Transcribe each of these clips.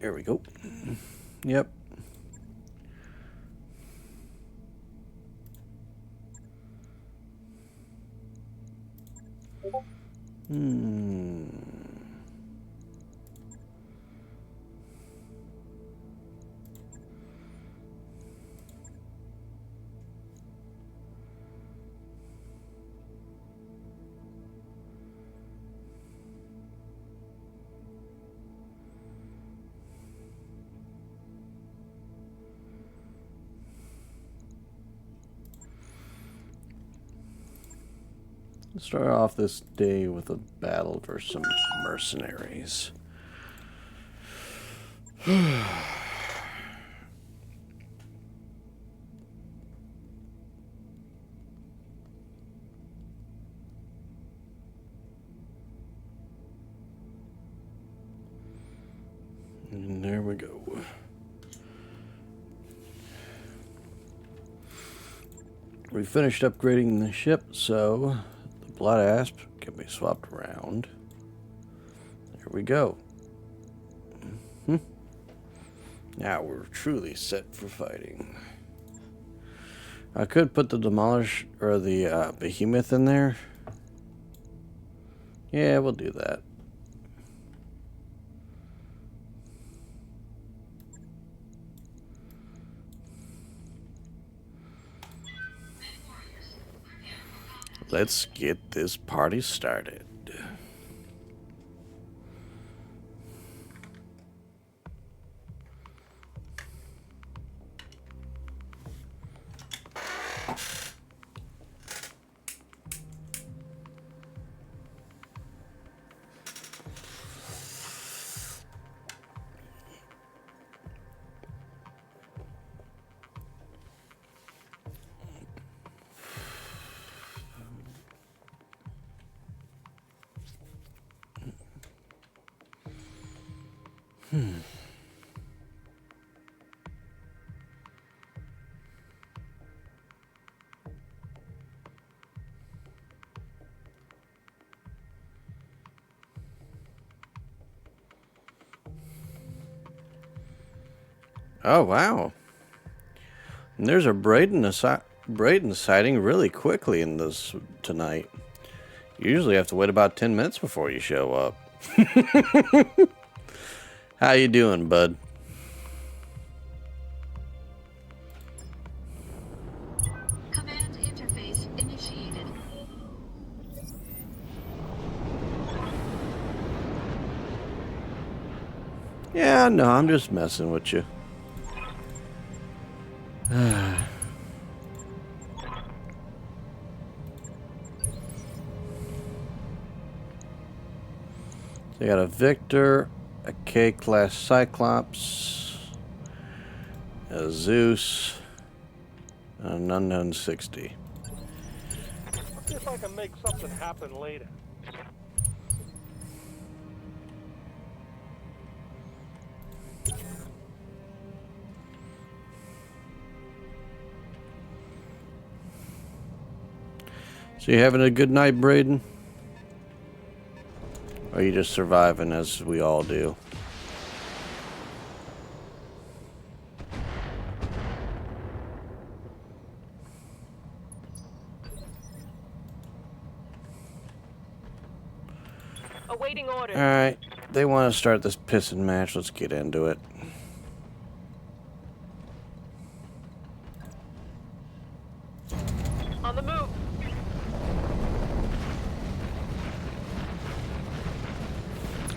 There we go. Yep. Let's start off this day with a battle versus some mercenaries. And there we go. We finished upgrading the ship, so the blood asp can be swapped around. There we go. Now we're truly set for fighting. I could put the demolish or the behemoth in there. Yeah, we'll do that. Let's get this party started. Oh, wow. And there's a Braden sighting really quickly in this tonight. You usually have to wait about 10 minutes before you show up. How you doing, bud? Command interface initiated. Yeah, no, I'm just messing with you. They got a Victor, a K-class Cyclops, a Zeus, and an Unknown 60. Let's see if I can make something happen later. So you having a good night, Braden? Or are you just surviving as we all do? Awaiting orders. Alright, they want to start this pissing match. Let's get into it. On the move.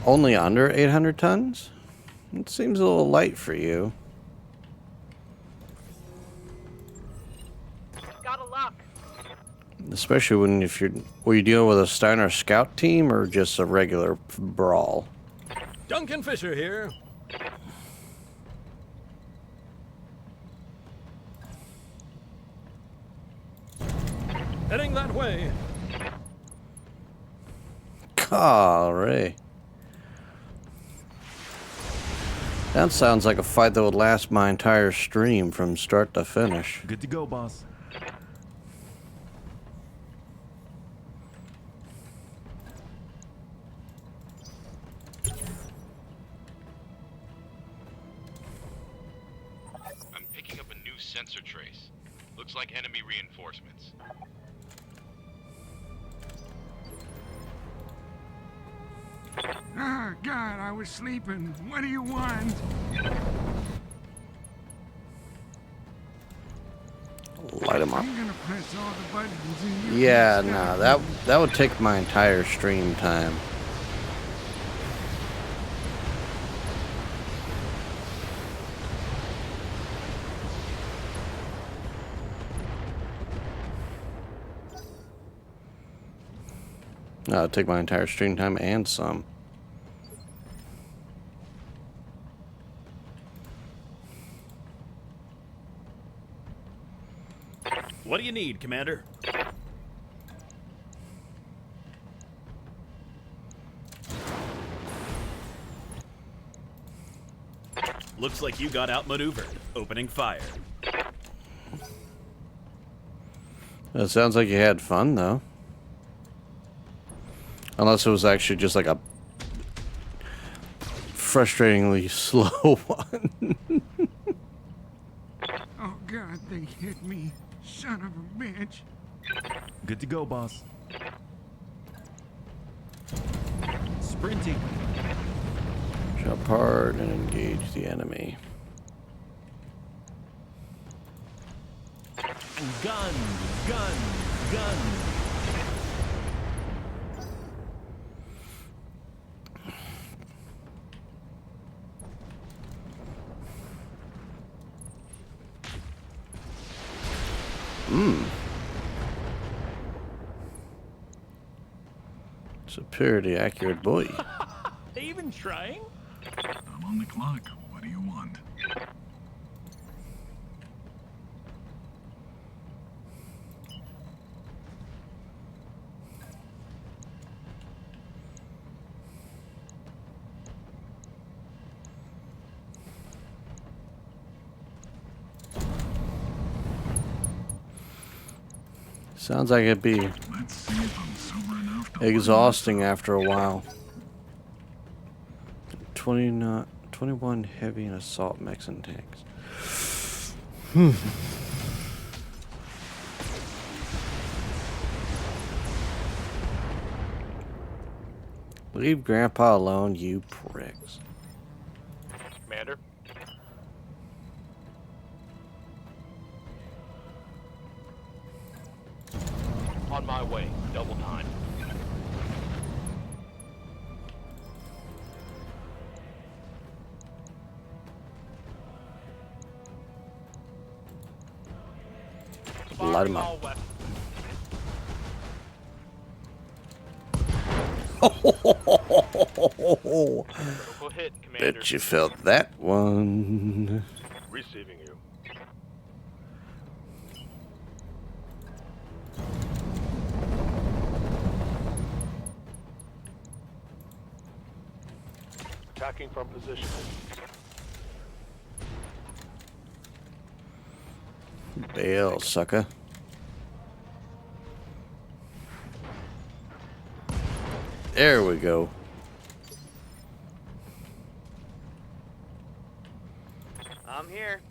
Only under 800 tons? It seems a little light for you. Got a lock. Especially when were you dealing with a Steiner scout team or just a regular brawl? Duncan Fisher here. Heading that way. Golly. That sounds like a fight that would last my entire stream from start to finish. Good to go, boss. sensor trace. Looks like enemy reinforcements. Ah, God, I was sleeping. What do you want? Light them up. I'm gonna press all the buttons and you Yeah, can no, stop. that would take my entire stream time. No, it'd take my entire stream time and some. What do you need, Commander? Looks like you got outmaneuvered. Opening fire. It sounds like you had fun, though. Unless it was actually just like a frustratingly slow one. Oh, God, they hit me. Son of a bitch. Good to go, boss. Sprinting. Jump hard and engage the enemy. Gun, gun, gun. Superiority accurate boy. Even trying? I'm on the clock. What do you want? Sounds like it'd be Let's see if I'm sober enough to exhausting after a while. 21 heavy and assault mechs and tanks. Leave Grandpa alone, you pricks. Commander? On my way. Double time. Light 'em up. All west. Critical hit, Commander. Bet you felt that one. Receiving you. Attacking from position. Bail, sucker. There we go. I'm here.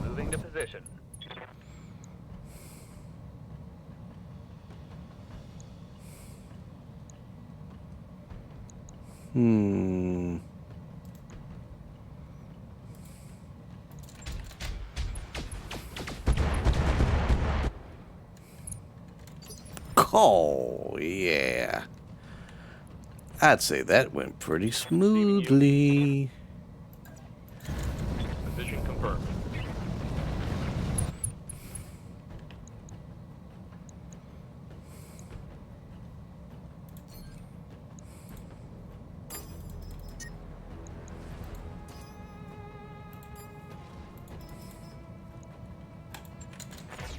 Moving to position. Hmm. Oh, yeah. I'd say that went pretty smoothly. Position confirmed.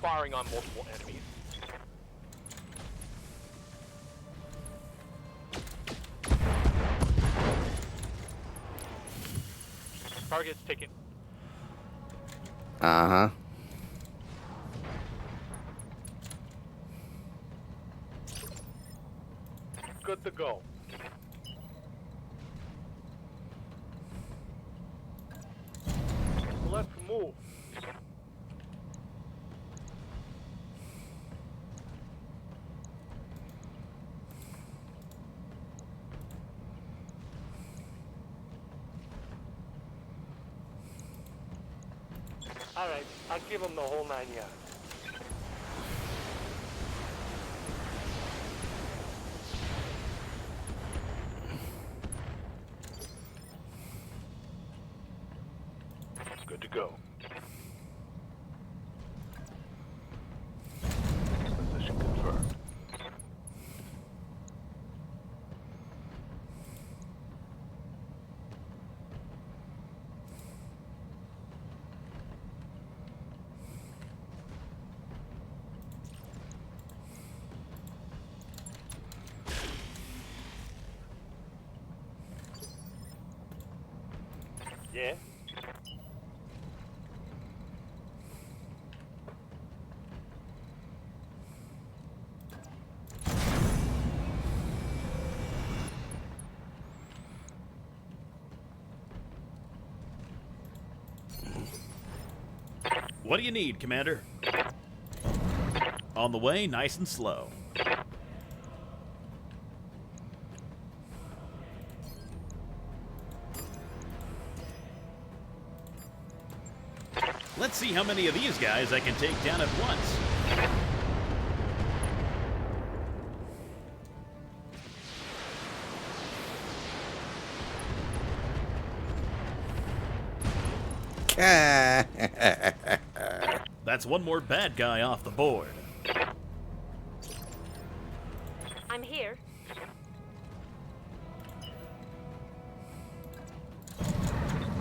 Firing on multiple enemies. Target's taken. Uh-huh. Good to go. Move. All right, I'll give him the whole 9 yards. Good to go. Position confirmed. Yeah? What do you need, Commander? On the way, nice and slow. Let's see how many of these guys I can take down at once. That's one more bad guy off the board. I'm here.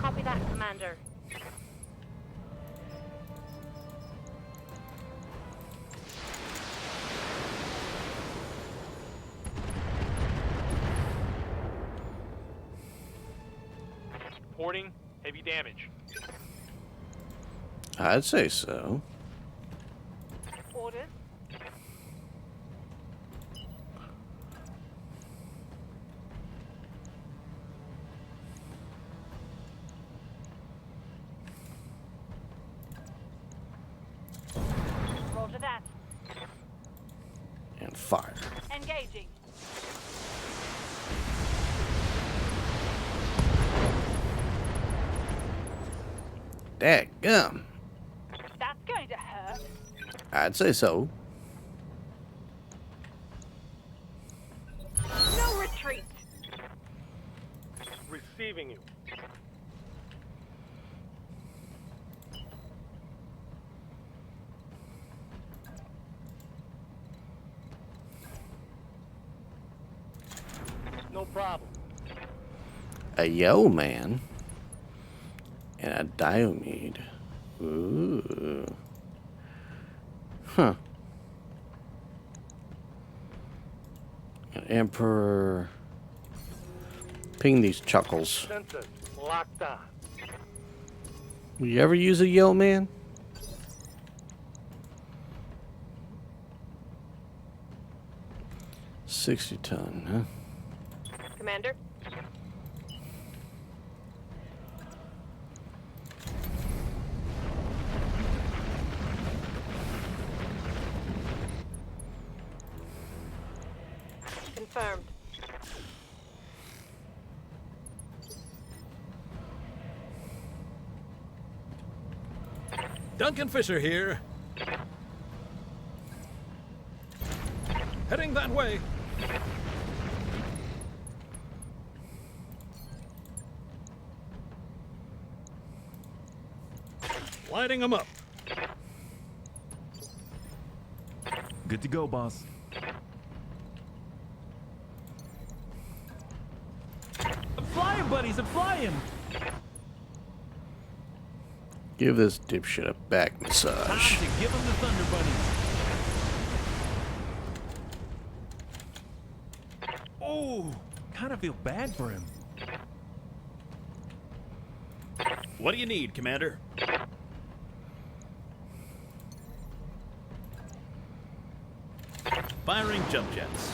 Copy that, Commander. Reporting heavy damage. I'd say so. Orders. Roger that. And fire. Engaging. Dadgum. That's going to hurt. I'd say so. No retreat. Receiving you. No problem. A yo man. And a Diomede. Ooh. Huh. An Emperor. Ping these chuckles. Sensors locked on. Will you ever use a yo man? $60-ton, huh? Commander. Confirmed. Duncan Fisher here. Heading that way. Lighting them up. Good to go, boss. I'm flying, buddies, I'm flying! Give this dipshit a back Time massage. to give him the Thunder Bunnies. Oh, kind of feel bad for him. What do you need, Commander? Firing jump jets.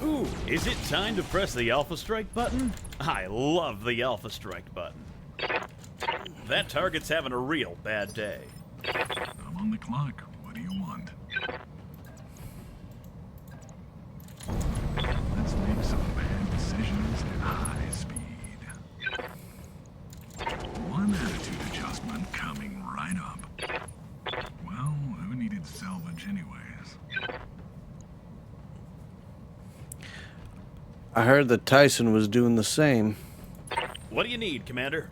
Ooh, Is it time to press the Alpha Strike button? I love the Alpha Strike button. That target's having a real bad day. I'm on the clock. What do you want? Let's make some bad decisions at high speed. One attitude adjustment coming right up. Well, who needed salvage anyways? I heard that Tyson was doing the same. What do you need, Commander?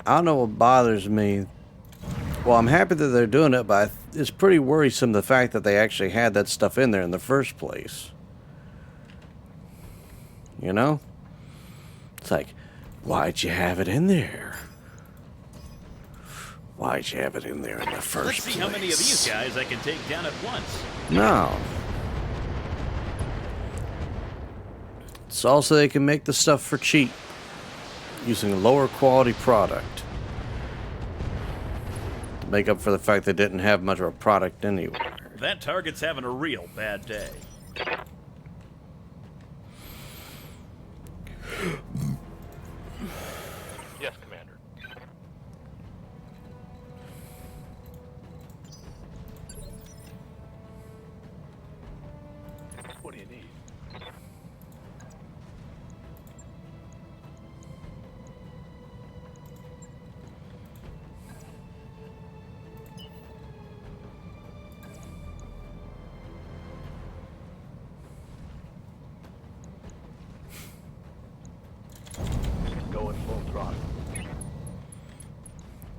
I don't know what bothers me. Well, I'm happy that they're doing it, but it's pretty worrisome the fact that they actually had that stuff in there in the first place. You know? It's like, why'd you have it in there? Why'd you have it in there in the first Let's see place? how many of these guys I can take down at once. No. It's also they can make the stuff for cheap using a lower quality product to make up for the fact they didn't have much of a product anywhere. That target's having a real bad day. Yes, Commander. What do you need? Going full throttle.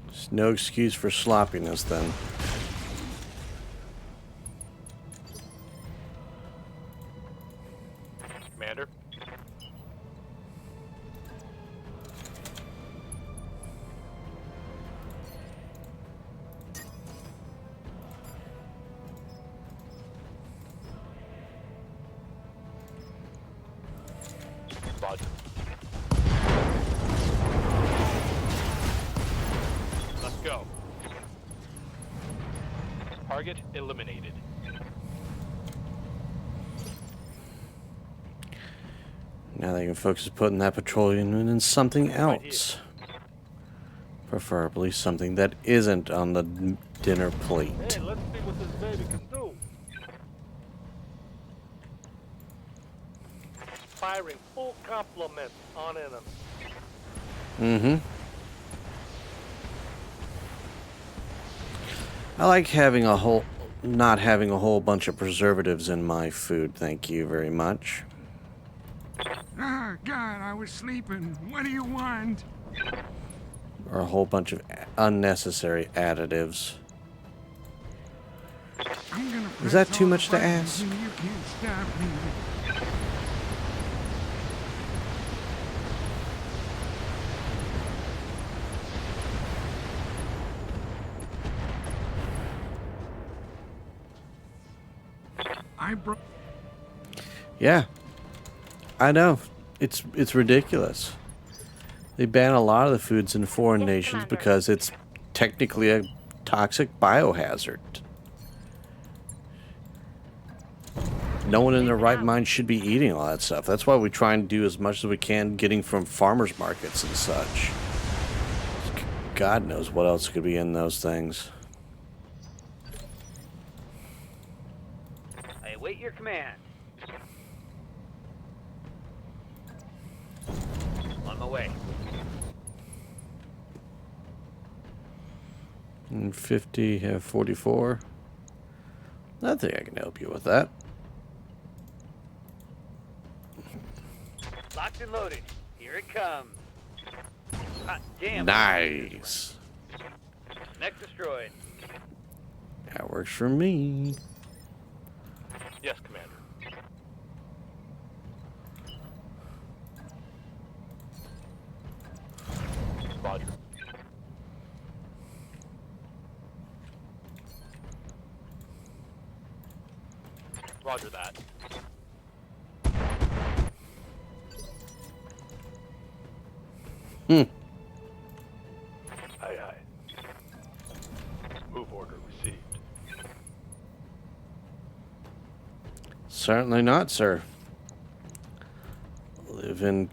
There's no excuse for sloppiness then. Commander? Roger. Let's go. Target eliminated. Now they can focus on putting that petroleum in something else. Preferably something that isn't on the dinner plate. Hey, let's see what this baby can do. Firing full complement on enemy. Mm-hmm. I like having not having a whole bunch of preservatives in my food, thank you very much. Ah, God, I was sleeping. What do you want? Or a whole bunch of unnecessary additives. I'm gonna Is that press too all the much to buttons ask? and you can't stop me. I broke. Yeah, I know. It's ridiculous. They ban a lot of the foods in foreign Yes, nations Commander. because it's technically a toxic biohazard. No one in their right mind should be eating all that stuff. That's why we try and do as much as we can getting from farmers markets and such. God knows what else could be in those things. I await your command. On my way. And 50, have 44. I think I can help you with that. Locked and loaded. Here it comes. Hot damn. Nice. Next destroyed. That works for me. Yes, Commander. Roger. Roger that. Hmm. Aye, aye. Move order received. Certainly not, sir. live in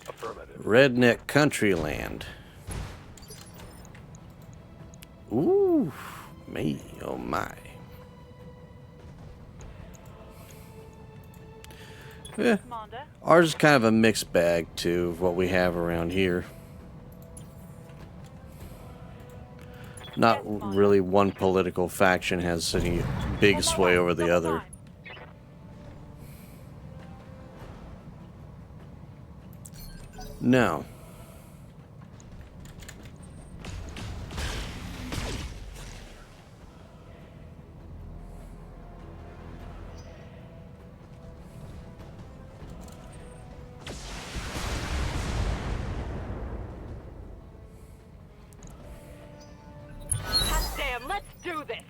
Affirmative. redneck country land. Ooh, me, oh my. Yeah, Commander. ours is kind of a mixed bag too of what we have around here. Not really one political faction has any big sway over the other. No. Damn, let's do this.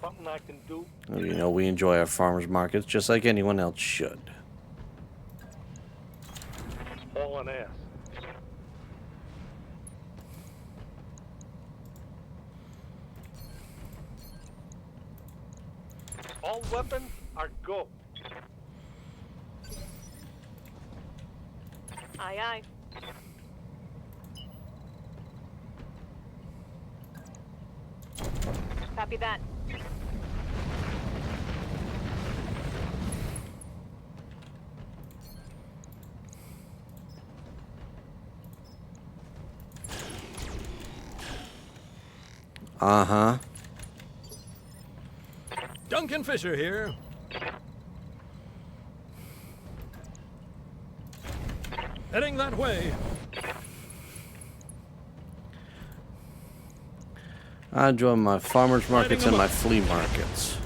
Something I can do. You know, we enjoy our farmers markets just like anyone else should. Hauling ass. All weapons are go. Aye, aye. Copy that. Uh-huh. Duncan Fisher here. Heading that way. I enjoy my farmers markets and my flea markets.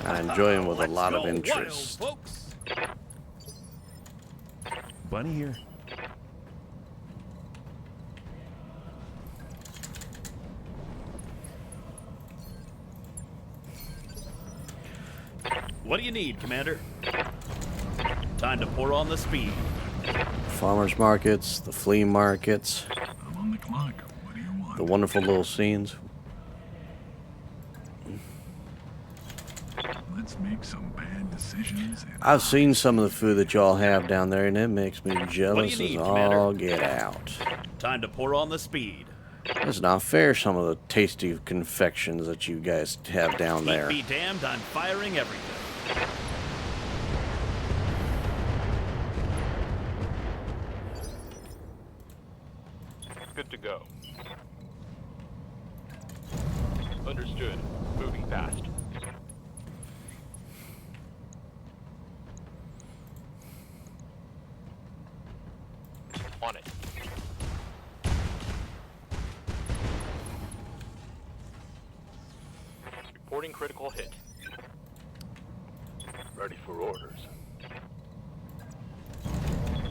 I enjoy them with a lot of interest. Wild, folks. Bunny here. What do you need, Commander? Time to pour on the speed. Farmers markets, the flea markets, I'm on the clock. What do you want? the wonderful little scenes. Let's make some bad decisions. And I've seen some of the food that y'all have down there, and it makes me jealous need, as Commander? all get out. Time to pour on the speed. It's not fair, some of the tasty confections that you guys have down there. Be damned, I'm firing everything. Good to go. Understood. Moving fast. On it. Reporting critical hit. Ready for orders.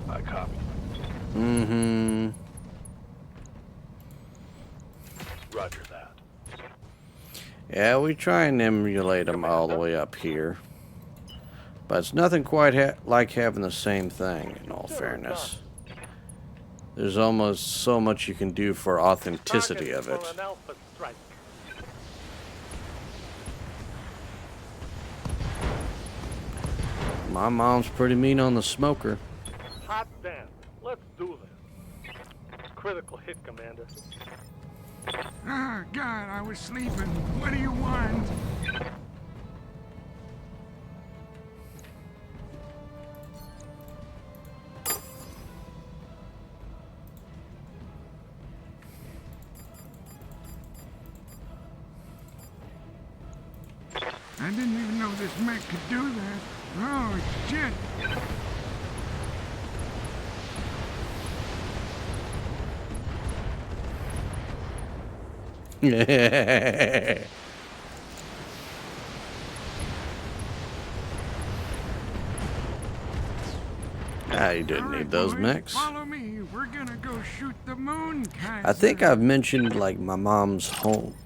I copy. Mm-hmm. Roger that. Yeah, we try and emulate them all the way up here. But it's nothing quite like having the same thing, in all fairness. There's almost so much you can do for authenticity of it. For an alpha strike. My mom's pretty mean on the smoker. Hot damn. Let's do this. Critical hit, Commander. Ah, God, I was sleeping. What do you want? I didn't even know this mech could do that. Oh, shit. You didn't need those mechs. Follow me. We're gonna go shoot the moon, Kaiser. I think I've mentioned, like, my mom's home.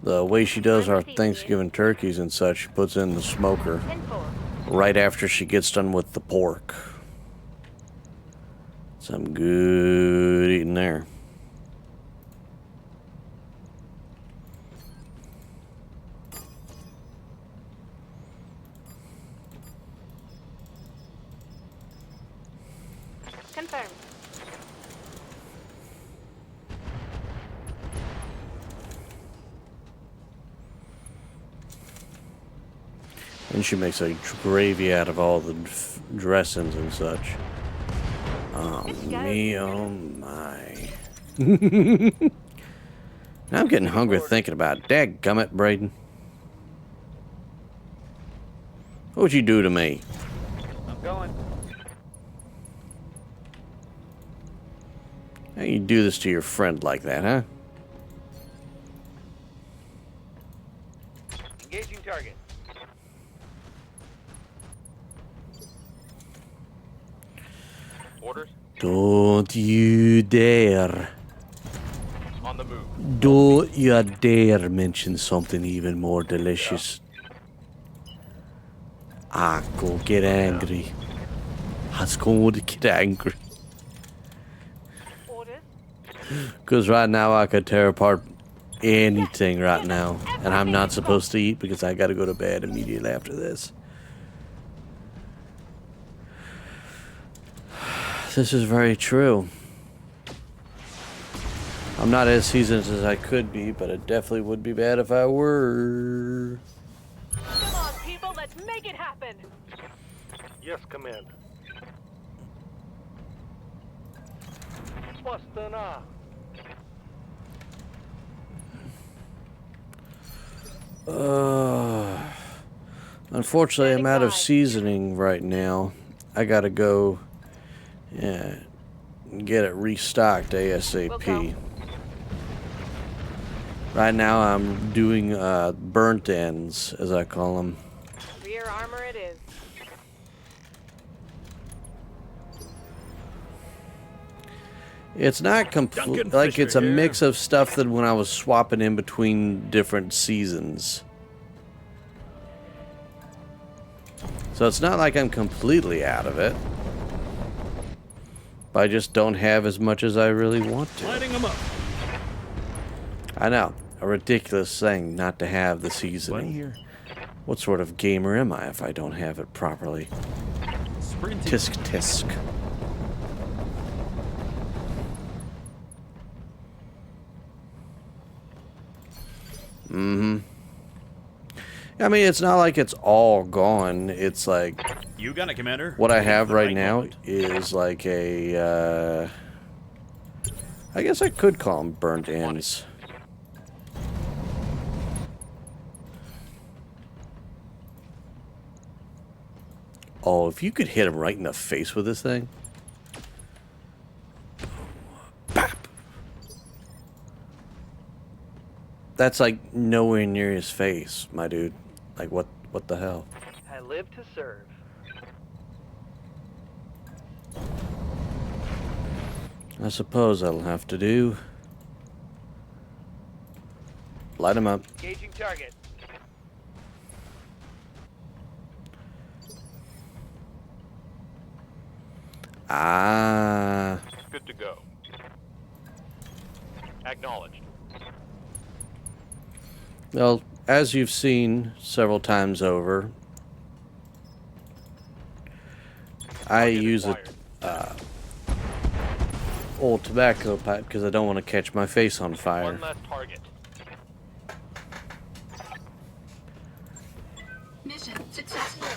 The way she does our Thanksgiving turkeys and such, she puts in the smoker 10-4. right after she gets done with the pork. Some good eating there. And she makes a gravy out of all the dressings and such. Oh, me, oh my. Now I'm getting hungry thinking about it. Dadgummit, Braden. What'd you do to me? I'm going. How you do this to your friend like that, huh? Engaging target. Orders? Don't you dare. On the move. Don't you dare mention something even more delicious. I go get angry. I was going to get angry. Orders? Because right now I could tear apart anything right now. And I'm not supposed to eat because I got to go to bed immediately after this. This is very true. I'm not as seasoned as I could be, but it definitely would be bad if I were. Come on, people, let's make it happen. Yes, Commander. Bustin' up. Unfortunately, I'm Standing out of by. seasoning right now. I gotta go get it restocked ASAP. Right now, I'm doing burnt ends, as I call them. Rear armor it is. It's not complete. Duncan Like, Fisher it's a here. mix of stuff that when I was swapping in between different seasons. So it's not like I'm completely out of it. But I just don't have as much as I really want to. Lighting them up. I know. A ridiculous thing not to have the Buddy seasoning. here. What sort of gamer am I if I don't have it properly? Sprinting. Tisk tisk. Mm-hmm. I mean, it's not like it's all gone. It's like You got it, Commander. what I Wait for have the right now moment. is like a, I guess I could call them burnt ends. Oh, if you could hit him right in the face with this thing. Bap. That's like nowhere near his face, my dude. Like what the hell? I live to serve. I suppose that'll have to do. Light him up. Engaging target. Ah. Good to go. Acknowledged. Well, as you've seen several times over, I Target use a acquired. old tobacco pipe because I don't want to catch my face on fire. One less target. Mission successful.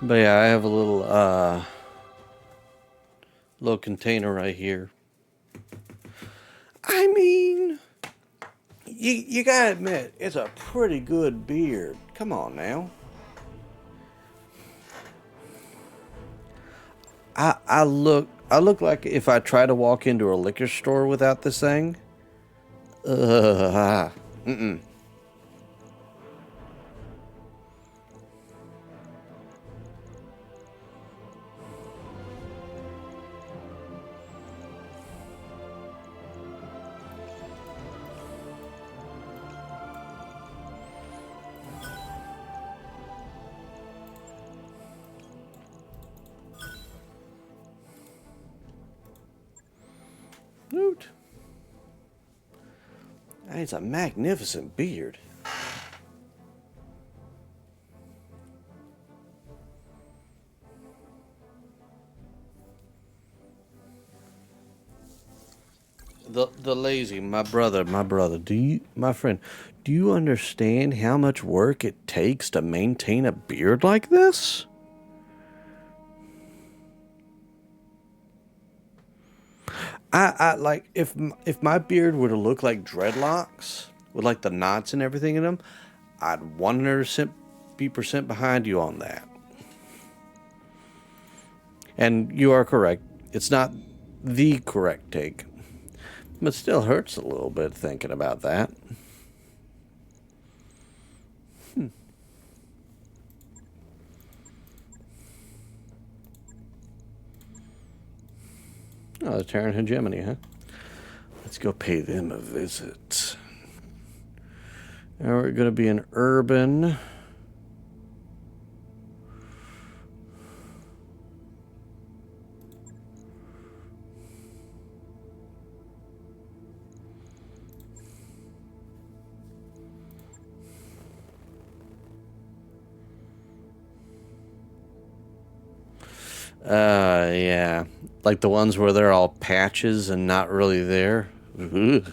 But yeah, I have a little container right here. I mean, you gotta admit, it's a pretty good beard. Come on now. I look like if I try to walk into a liquor store without this thing. Mm-mm. Woot. It's a magnificent beard. the lazy, my brother, my friend, do you understand how much work it takes to maintain a beard like this? I like if my beard were to look like dreadlocks with like the knots and everything in them, I'd 100% be behind you on that. And you are correct. It's not the correct take, but it still hurts a little bit thinking about that. Oh, the Terran hegemony, huh? Let's go pay them a visit. Now we're going to be in urban. Yeah. Like the ones where they're all patches and not really there. Ugh.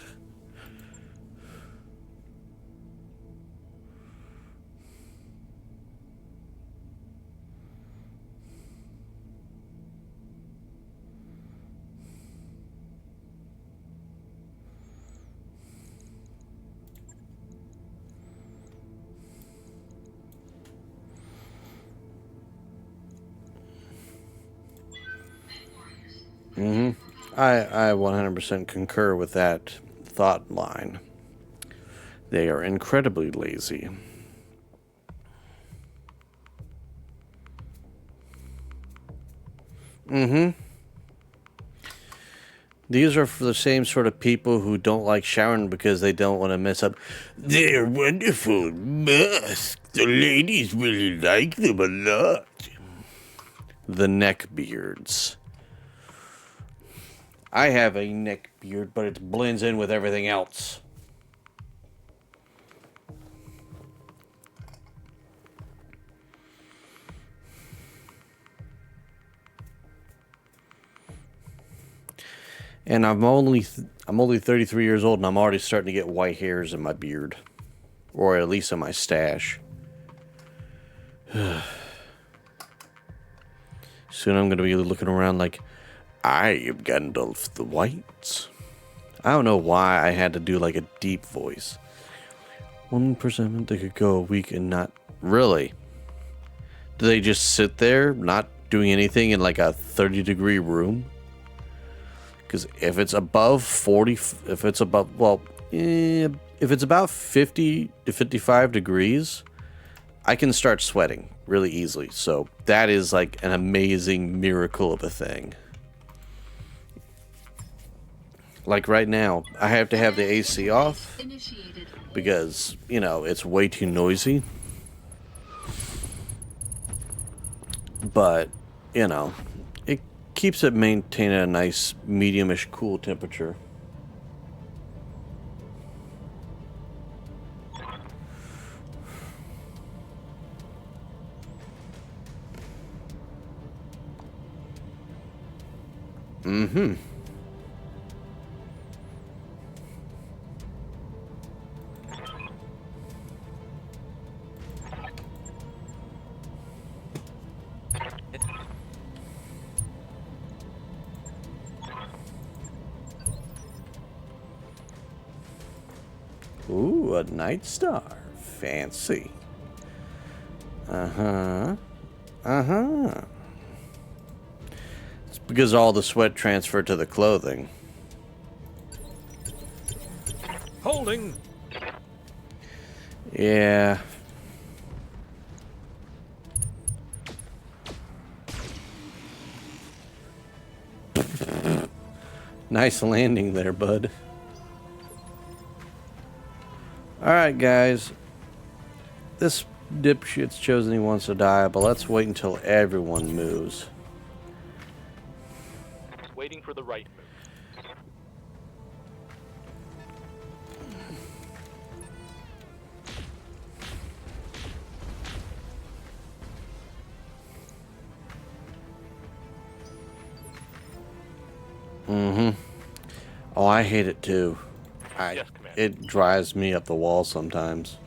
I 100% concur with that thought line. They are incredibly lazy. These are for the same sort of people who don't like showering because they don't want to mess up their wonderful masks. The ladies really like them a lot. The neck beards. I have a neck beard, but it blends in with everything else. And I'm only 33 years old, and I'm already starting to get white hairs in my beard, or at least in my stash. Soon I'm going to be looking around like, I am Gandalf the White. I don't know why I had to do like a deep voice. 1% they could go a week and not really. Do they just sit there not doing anything in like a 30-degree room? Because if it's above 40, if it's above, well, if it's about 50 to 55 degrees, I can start sweating really easily. So that is like an amazing miracle of a thing. Like right now, I have to have the AC off because, you know, it's way too noisy. But, you know, it keeps it maintaining a nice medium-ish cool temperature. Mm-hmm. Ooh, a night star. Fancy. Uh-huh. Uh-huh. It's because all the sweat transferred to the clothing. Holding. Yeah. Nice landing there, bud. Alright, guys. This dipshit's chosen he wants to die, but let's wait until everyone moves. Waiting for the right move. Oh, I hate it too. Yes, Commander. It drives me up the wall sometimes.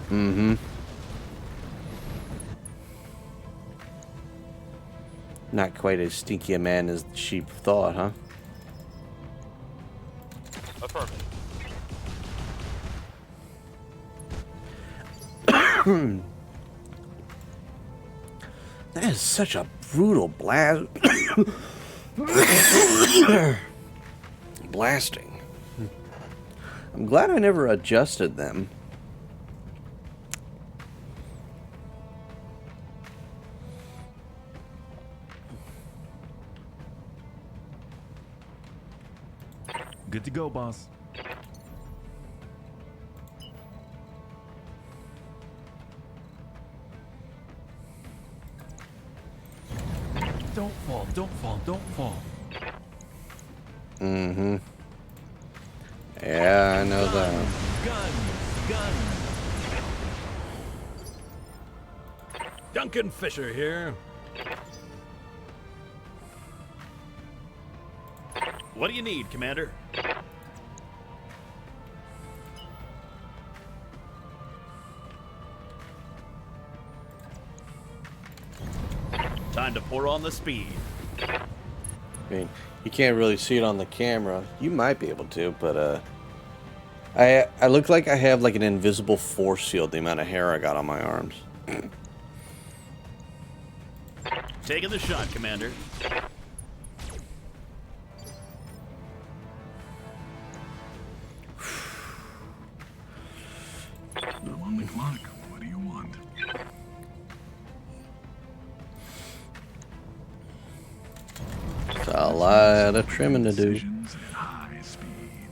Mm-hmm. Not quite as stinky a man as the sheep thought, huh? Affirmative. That is such a brutal blast. Blasting. I'm glad I never adjusted them. Good to go, boss. Don't fall, don't fall, don't fall. Mm-hmm. Yeah, I know that. Gun. Duncan Fisher here. What do you need, Commander? Time to pour on the speed. I mean, you can't really see it on the camera. You might be able to, but I look like I have like an invisible force field. The amount of hair I got on my arms. Taking the shot, Commander. I'm on the clock. What do you want? It's a lot of trimming to do. Decisions at high speed.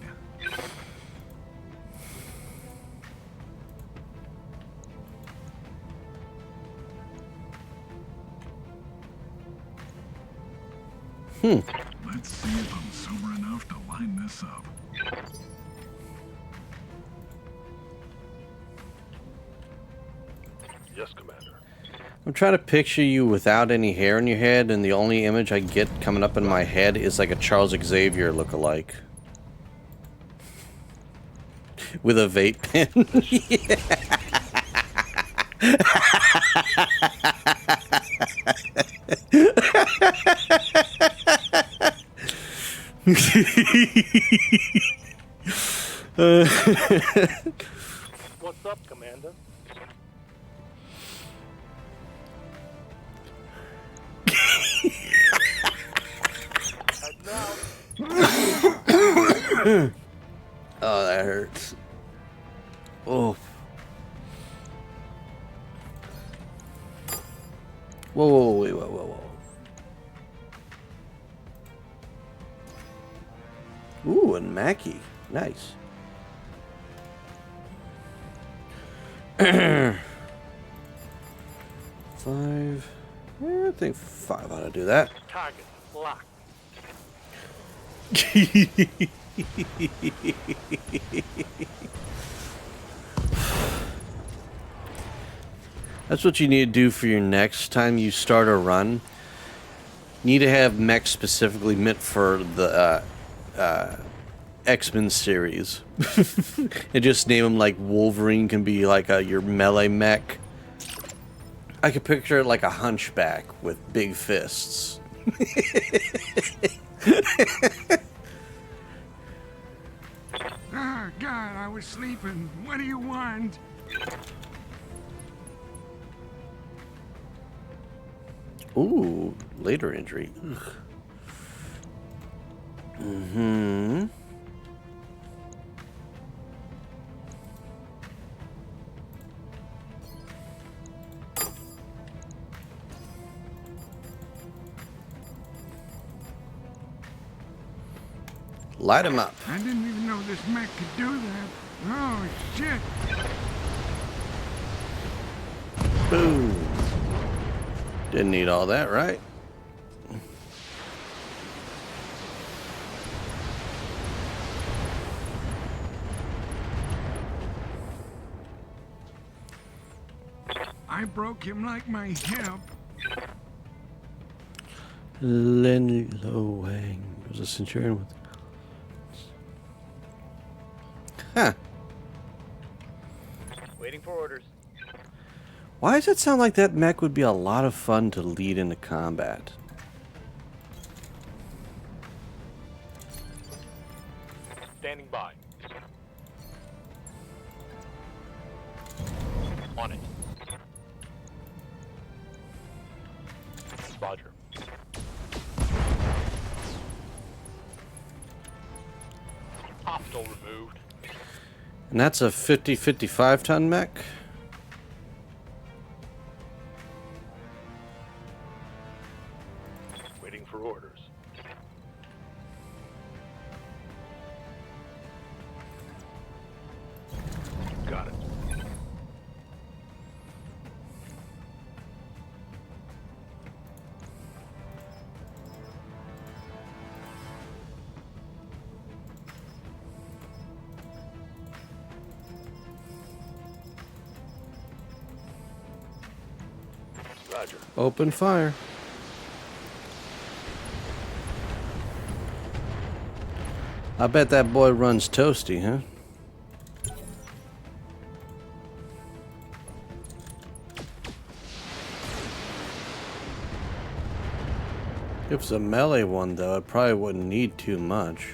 Let's see if I'm sober enough to line this up. Yes, Commander. I'm trying to picture you without any hair in your head, and the only image I get coming up in my head is like a Charles Xavier look-alike. With a vape pen. What's up, Commander? And now, Oh, that hurts. Oh. Whoa, wait, whoa. Ooh, and Mackie. Nice. 5. Yeah, I think 5 ought to do that. target locked. That's what you need to do for your next time you start a run. You need to have mechs specifically meant for the X-Men series. And just name them like Wolverine can be like your melee mech. I could picture it like a hunchback with big fists. Ah, God, I was sleeping. What do you want? Ooh, later injury. Ugh. Mm-hmm. Light him up. I didn't even know this mech could do that. Oh, shit. Boom. Didn't need all that, right? I broke him like my hip. Len Lo Wang was a centurion with. Huh. Waiting for orders. Why does it sound like that mech would be a lot of fun to lead into combat? Standing by. On it. Roger. Hostile removed. And that's a 55 ton mech? Waiting for orders. Got it. Roger. Open fire. I bet that boy runs toasty, huh? If it's a melee one, though, I probably wouldn't need too much.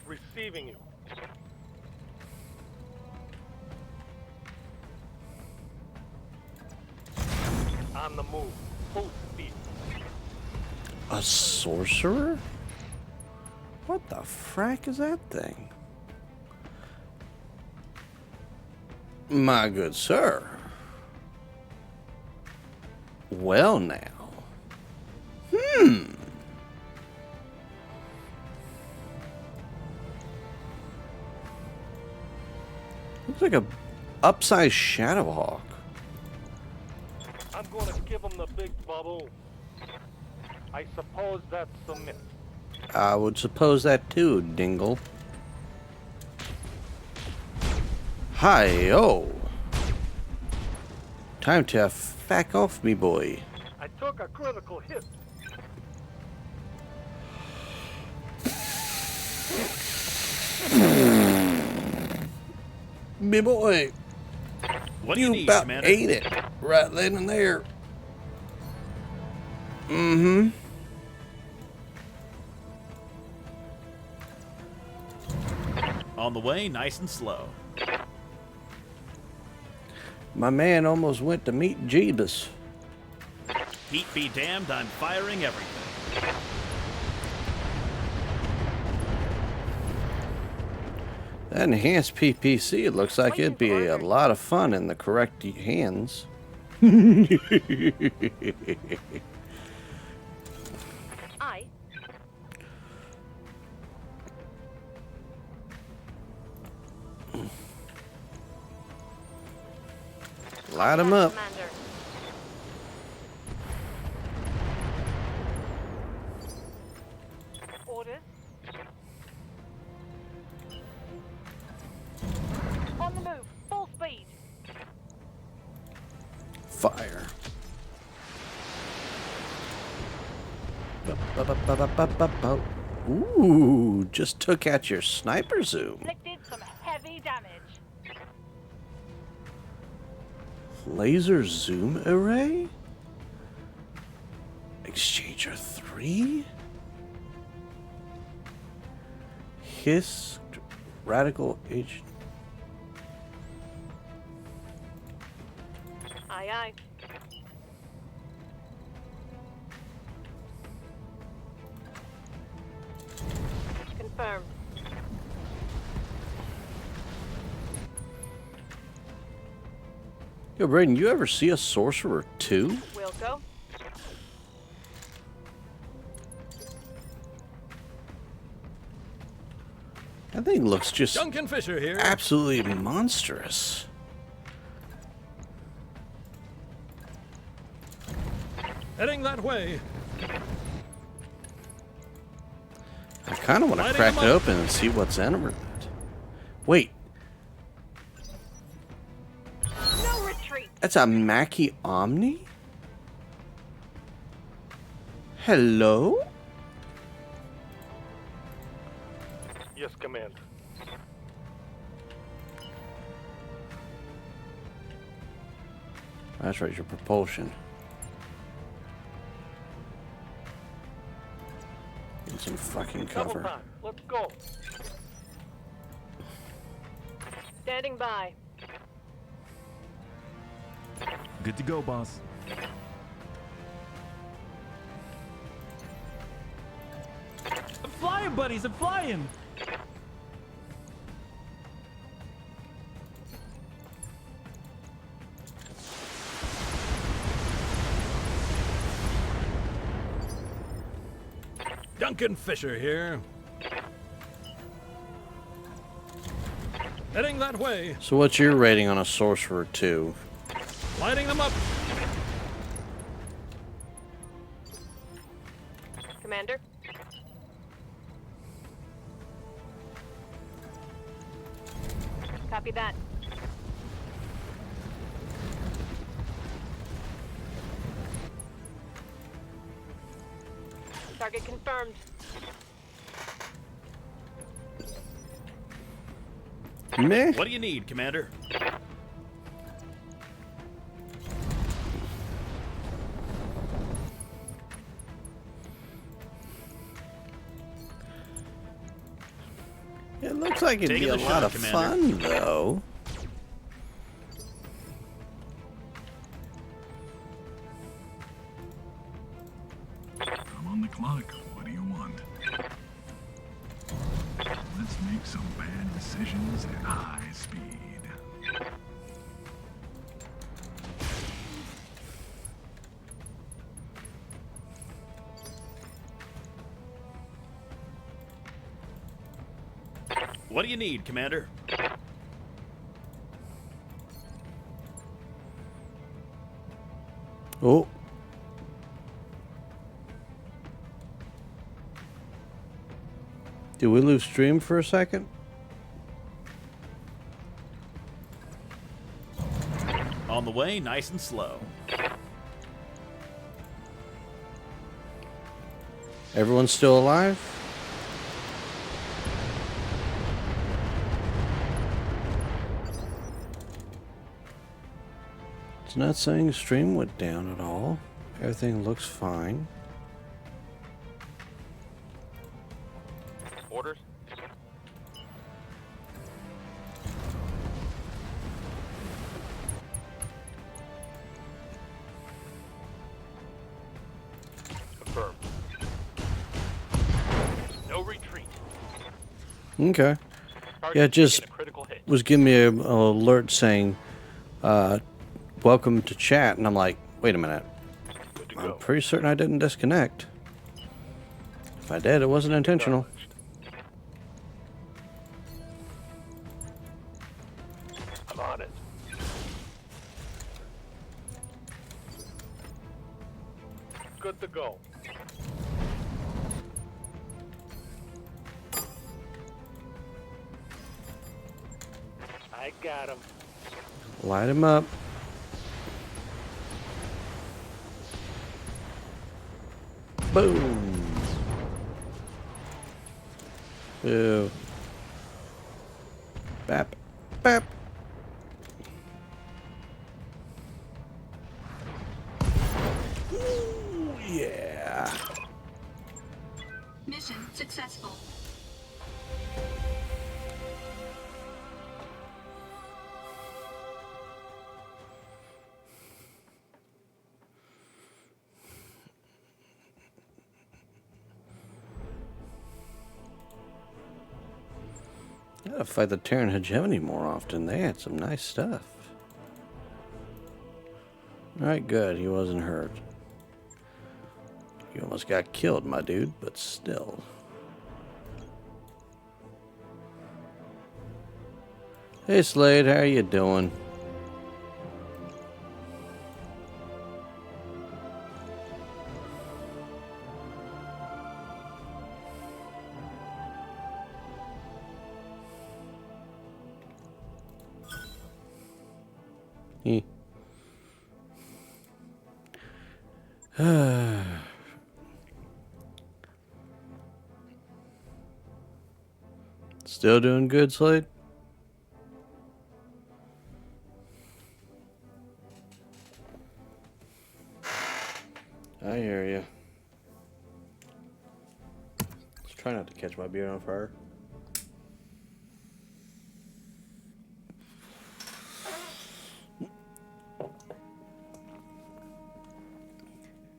Receiving you. On the move. Full speed. A sorcerer? What the frack is that thing? My good sir. Well now. Looks like a upsized Shadowhawk. I'm gonna give him the big bubble. I suppose that's a myth. I would suppose that too, Dingle. Hi-oh. Time to back off me, boy. I took a critical hit. Me boy. What do you need, about Commander? ate it right then and there. Mm-hmm. On the way, nice and slow. My man almost went to meet Jeebus. Heat be damned, I'm firing everything. That enhanced PPC, it looks like it'd be a lot of fun in the correct hands. I. Light 'em up. Commander. Orders. On the move. Full speed. Fire. Ooh, just took out your sniper zoom. Inflicted some heavy damage. Laser zoom array? Exchanger 3? Hiss radical agent. Aye, aye. Confirmed. Yo, Braden, you ever see a sorcerer 2? We'll go. That thing looks just Duncan Fisher here. absolutely monstrous. Heading that way. I kind of want to Lighting crack them it up. open and see what's in it. Wait. That's a Mackie Omni? Hello? Yes, Command. That's right, your propulsion. Need some fucking Double cover. time. Let's go. Standing by. Good to go, boss. I'm flying, buddies. I'm flying. Duncan Fisher here. Heading that way. So what's your rating on a Sorcerer 2? Lighting them up. Commander. Copy that. Target confirmed. Meh. What do you need, Commander? It looks like it'd Taking be a the lot shot, of Commander. fun, though. I'm on the clock. What do you want? Let's make some bad decisions at high speed. What do you need, Commander? Oh. Did we lose stream for a second? On the way, nice and slow. Everyone's still alive? It's not saying stream went down at all. Everything looks fine. Orders? Confirmed. No retreat. Okay. Target Yeah, it just taking a critical hit. was giving me an alert saying, welcome to chat. And I'm like, wait a minute. Good to I'm go. pretty certain I didn't disconnect. If I did, it wasn't intentional. I'm on it. Good to go. I got him. Light him up. Boom. Ew. Bap. Bap. Ooh, yeah. Mission successful. I gotta fight the Terran hegemony more often. They had some nice stuff. Alright, good. He wasn't hurt. You almost got killed, my dude, but still. Hey, Slade, how you doing? Still doing good, Slade? I hear you. Let's try not to catch my beard on fire.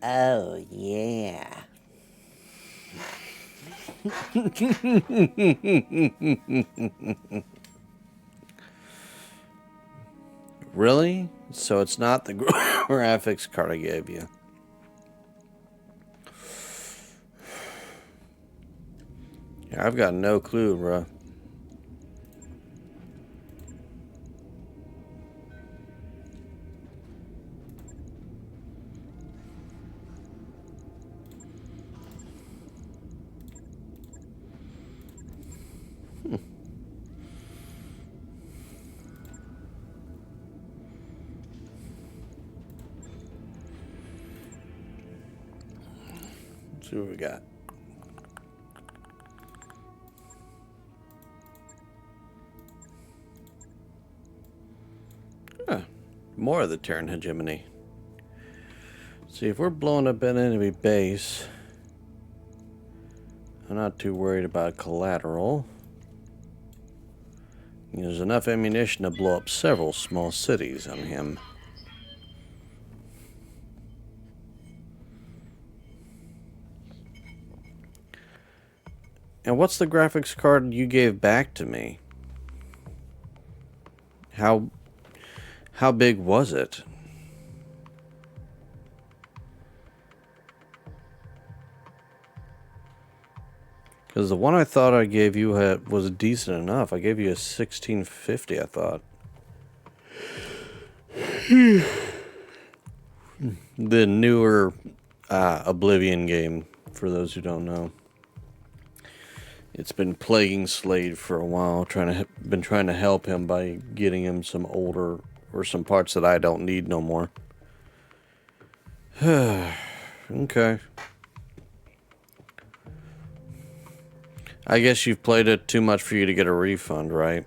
Oh, yeah. Really? So it's not the graphics card I gave you. Yeah, I've got no clue, bro. Let's see what we got. Huh. More of the Terran hegemony. See, if we're blowing up an enemy base, I'm not too worried about collateral. There's enough ammunition to blow up several small cities on him. And what's the graphics card you gave back to me? How big was it? Because the one I thought I gave you was decent enough. I gave you a 1650, I thought. The newer Oblivion game, for those who don't know. It's been plaguing Slade for a while. Been trying to help him by getting him some older or some parts that I don't need no more. Okay. I guess you've played it too much for you to get a refund, right?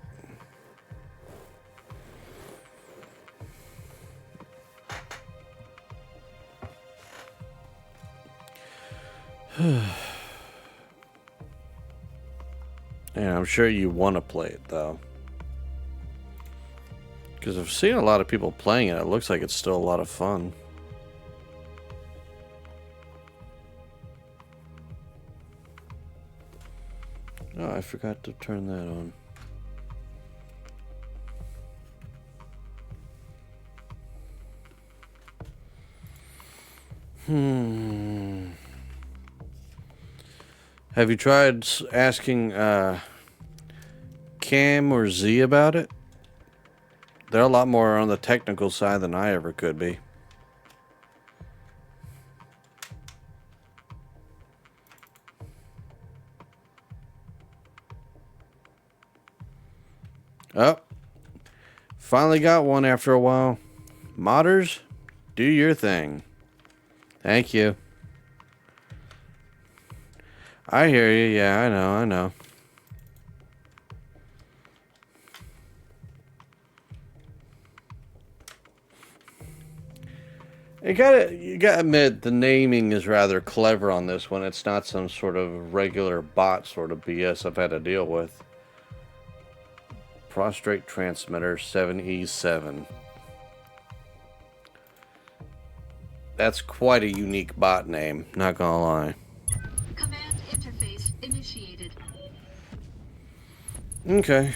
Yeah, I'm sure you want to play it, though. Because I've seen a lot of people playing it. It looks like it's still a lot of fun. Oh, I forgot to turn that on. Have you tried asking Cam or Z about it? They're a lot more on the technical side than I ever could be. Oh, finally got one after a while. Modders, do your thing. Thank you. I hear you. Yeah, I know. You gotta admit, the naming is rather clever on this one. It's not some sort of regular bot sort of BS I've had to deal with. Prostrate Transmitter 7E7. That's quite a unique bot name, not gonna lie. Command interface initiated. Okay.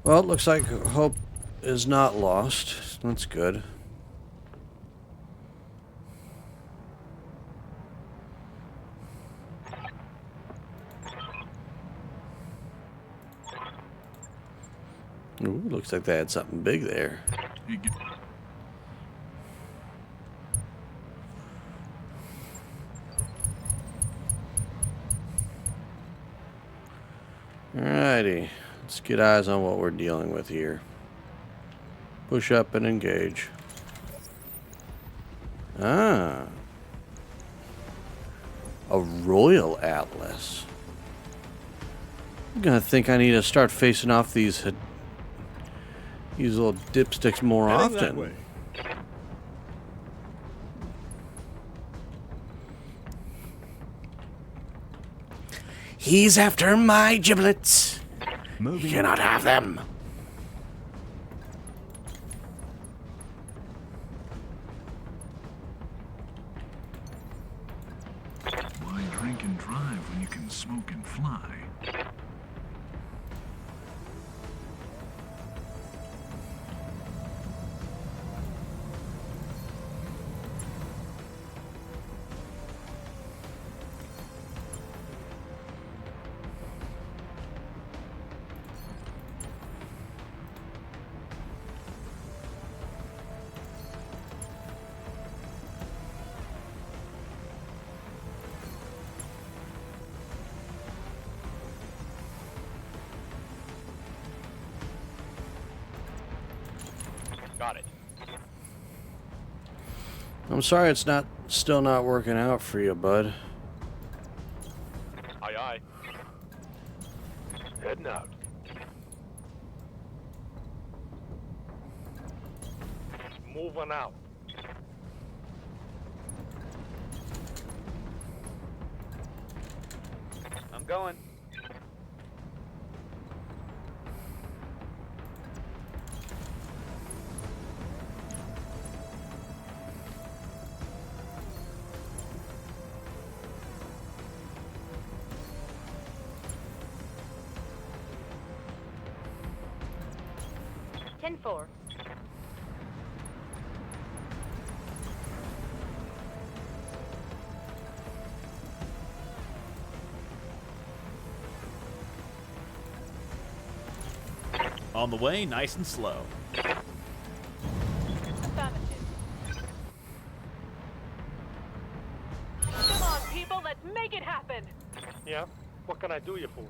Well, it looks like hope is not lost. That's good. Ooh, looks like they had something big there. Alrighty, let's get eyes on what we're dealing with here. Push up and engage. Ah. A royal atlas. I'm gonna think I need to start facing off these little dipsticks more Heading that often. way. He's after my giblets. Moving. You cannot have them. Why drink and drive when you can smoke and fly? Got it. I'm sorry it's still not working out for you, bud. Aye, aye. Heading out. Moving out. I'm going. Ten four. On the way, nice and slow. Affirmative. Come on, people, let's make it happen. Yeah? What can I do you for?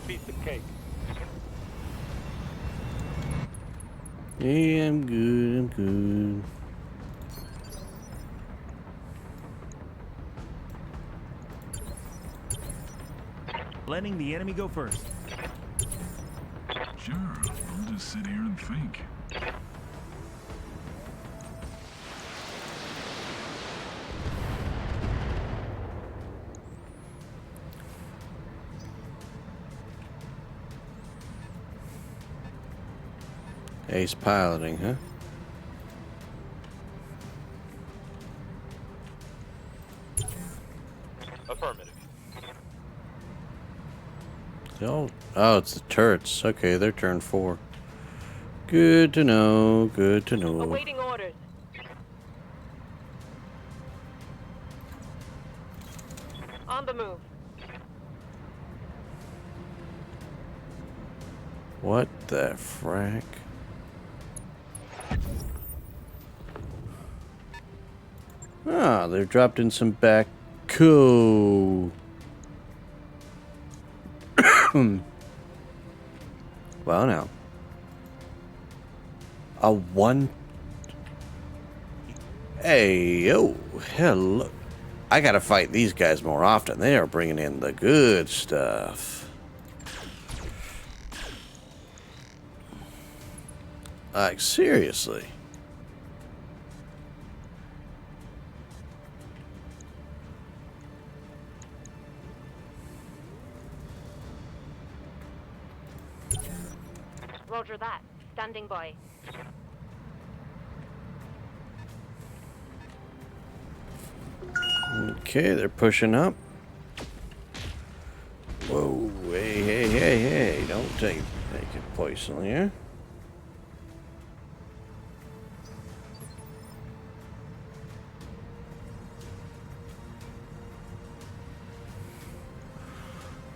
Piece of cake. Yeah, I'm good. I'm good. Letting the enemy go first. Sure, I'll just sit here and think. Ace piloting, huh? Affirmative. Oh, it's the turrets. Okay, they're turn 4. Good to know. Good to know. Awaiting orders. On the move. What the frack? Ah, they've dropped in some back. Cool. Well, now. A one. Hey, yo, hello. I gotta fight these guys more often. They are bringing in the good stuff. Like, seriously. Roger that. Standing by. Okay, they're pushing up. Whoa, hey, don't take it personally, yeah?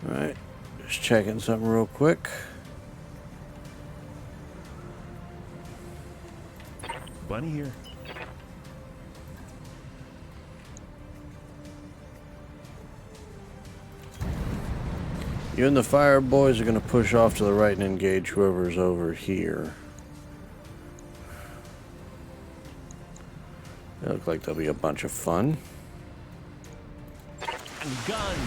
Alright, just checking something real quick. Bunny here. You and the fire boys are going to push off to the right and engage whoever's over here. They look like they'll be a bunch of fun. And guns.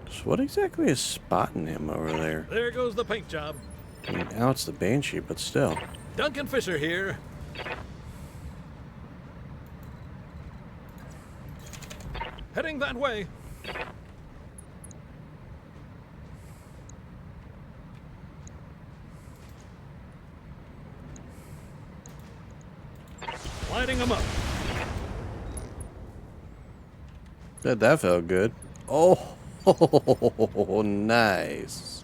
So what exactly is spotting him over there? There goes the paint job. I mean, now it's the Banshee, but still. Duncan Fisher here. Heading that way. Lighting them up. Bet that felt good. Oh, nice.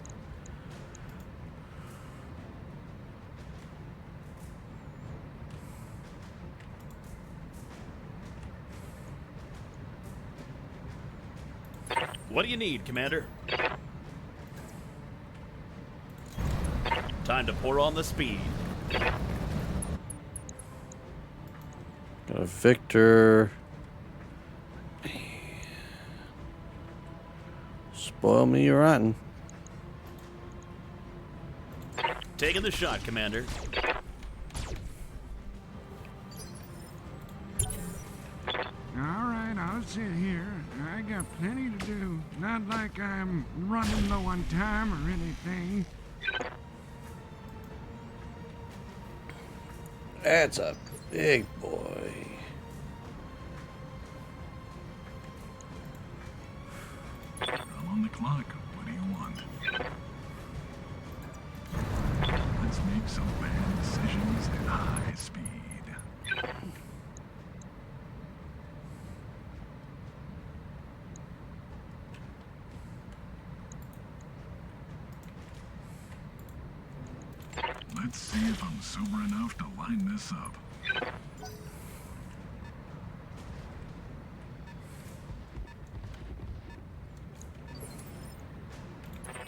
What do you need, Commander? Time to pour on the speed. Got a Victor. Spoil me rotten. Taking the shot, Commander. Alright, I'll sit here. I got plenty to do. Not like I'm running low on time or anything. That's a big boy. I'm on the clock. What do you want? Let's make some bad decisions at high speed. Let's see if I'm sober enough to line this up.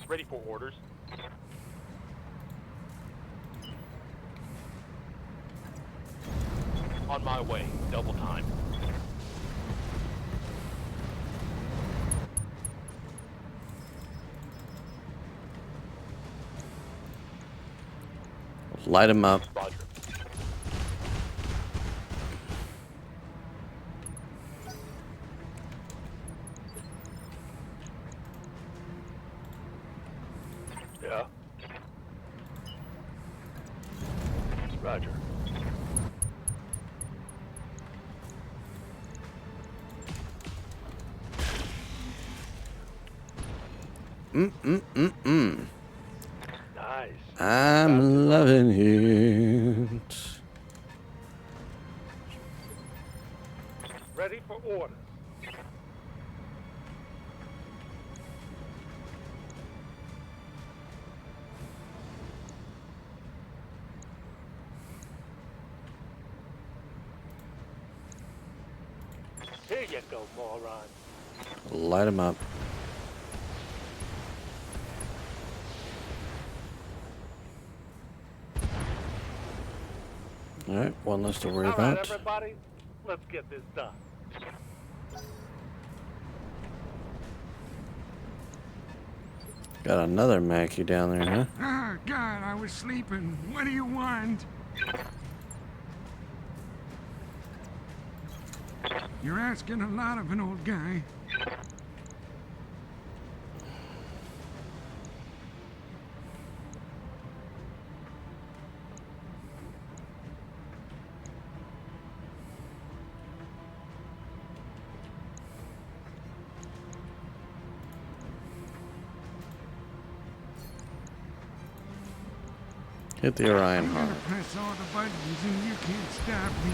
Ready for orders. On my way. Double time. Light him up. Roger. Yeah. Roger. Nice. I'm loving it. Ready for orders. Here you go, moron. Light him up. Alright, one less to worry All right, about. everybody, let's get this done. Got another Mackie down there, huh? Ah, God, I was sleeping. What do you want? You're asking a lot of an old guy. Hit the Orion I'm hard. gonna press all the buttons and you can't stop me.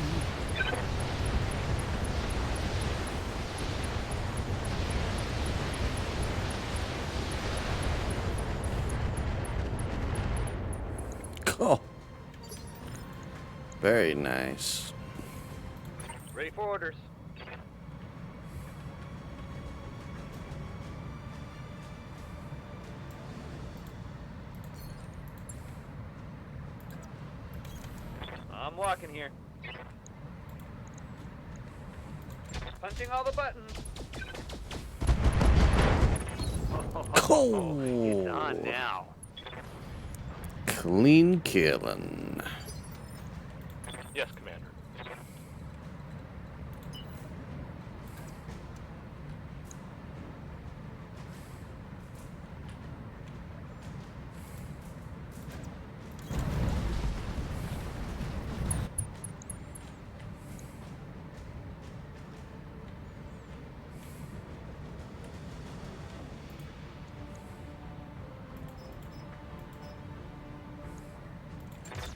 Oh. Very nice. Ready for orders. I'm walking here. Punching all the buttons. Oh, It's on now. clean killing. Yes, Commander.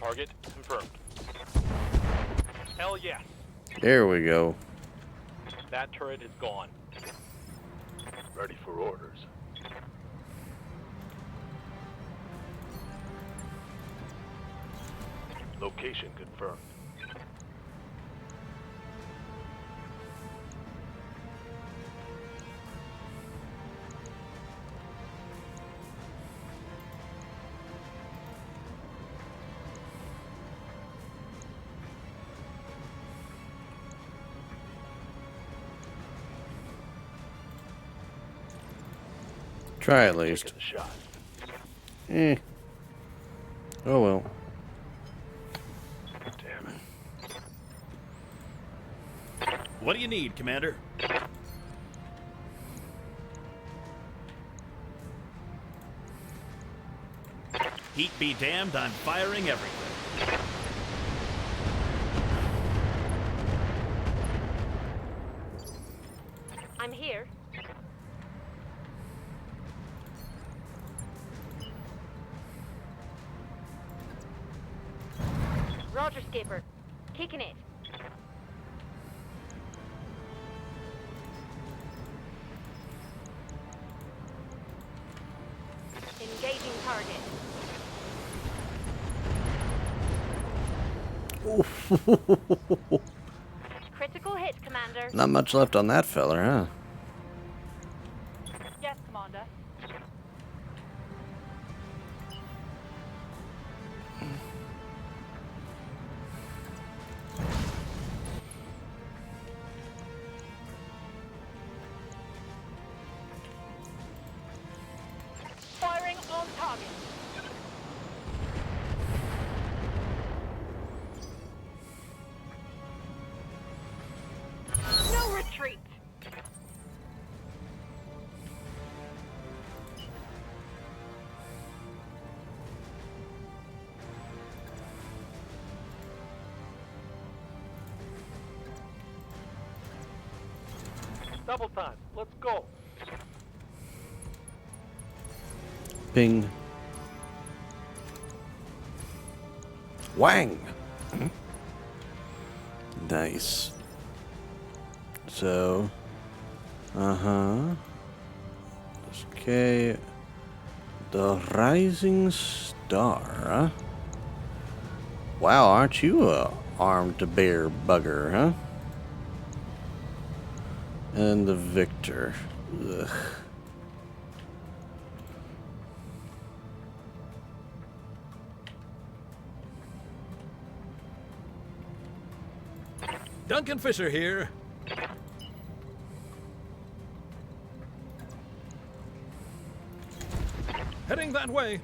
Target confirmed. Hell yes. There we go. That turret is gone. Ready for orders. Location confirmed. Try at least. Taking a shot. Eh. Oh well. Damn it. What do you need, Commander? Heat be damned, I'm firing everything. I'm here. Roger, Skipper. Kicking it. Engaging target. Critical hit, Commander. Not much left on that feller, huh? Yes, Commander. Firing on target. No retreat. Double time. Let's go. Ping. Wang! Nice. So, okay. The Rising Star, huh? Wow, aren't you a armed bear bugger, huh? And the Victor. Ugh. Duncan Fisher here. Heading that way.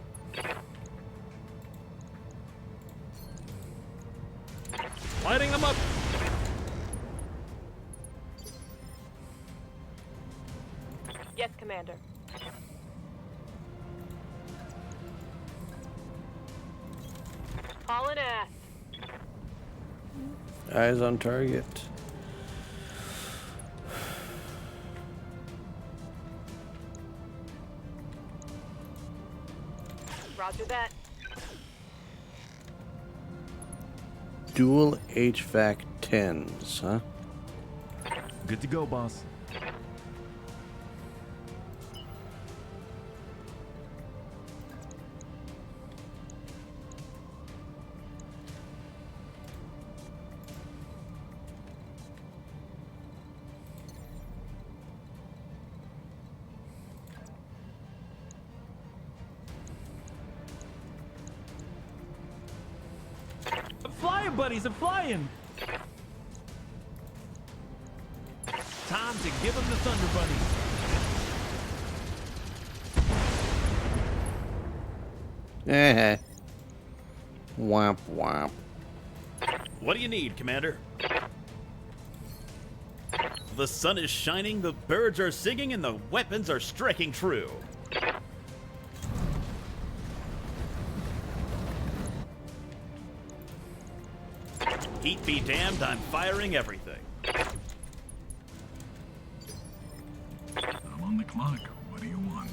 Lighting them up. Yes, Commander. Hauling ass. Eyes on target. Roger that. Dual HVAC 10s, huh? Good to go, boss. I'm flying, buddies. I'm flying. Time to give him the Thunder Bunny. Eh. Womp womp. What do you need, Commander? The sun is shining, the birds are singing, and the weapons are striking true. Heat be damned, I'm firing everything. I'm on the clock. What do you want?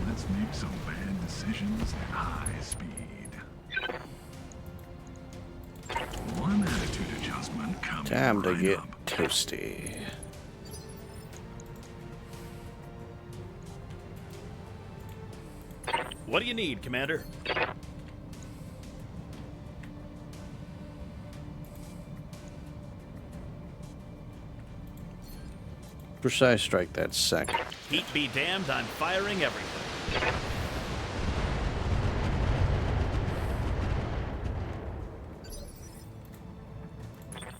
Let's make some bad decisions at high speed. One attitude adjustment coming Time to right get up. toasty. What do you need, Commander? Precise strike that second. Heat be damned, I'm firing everything.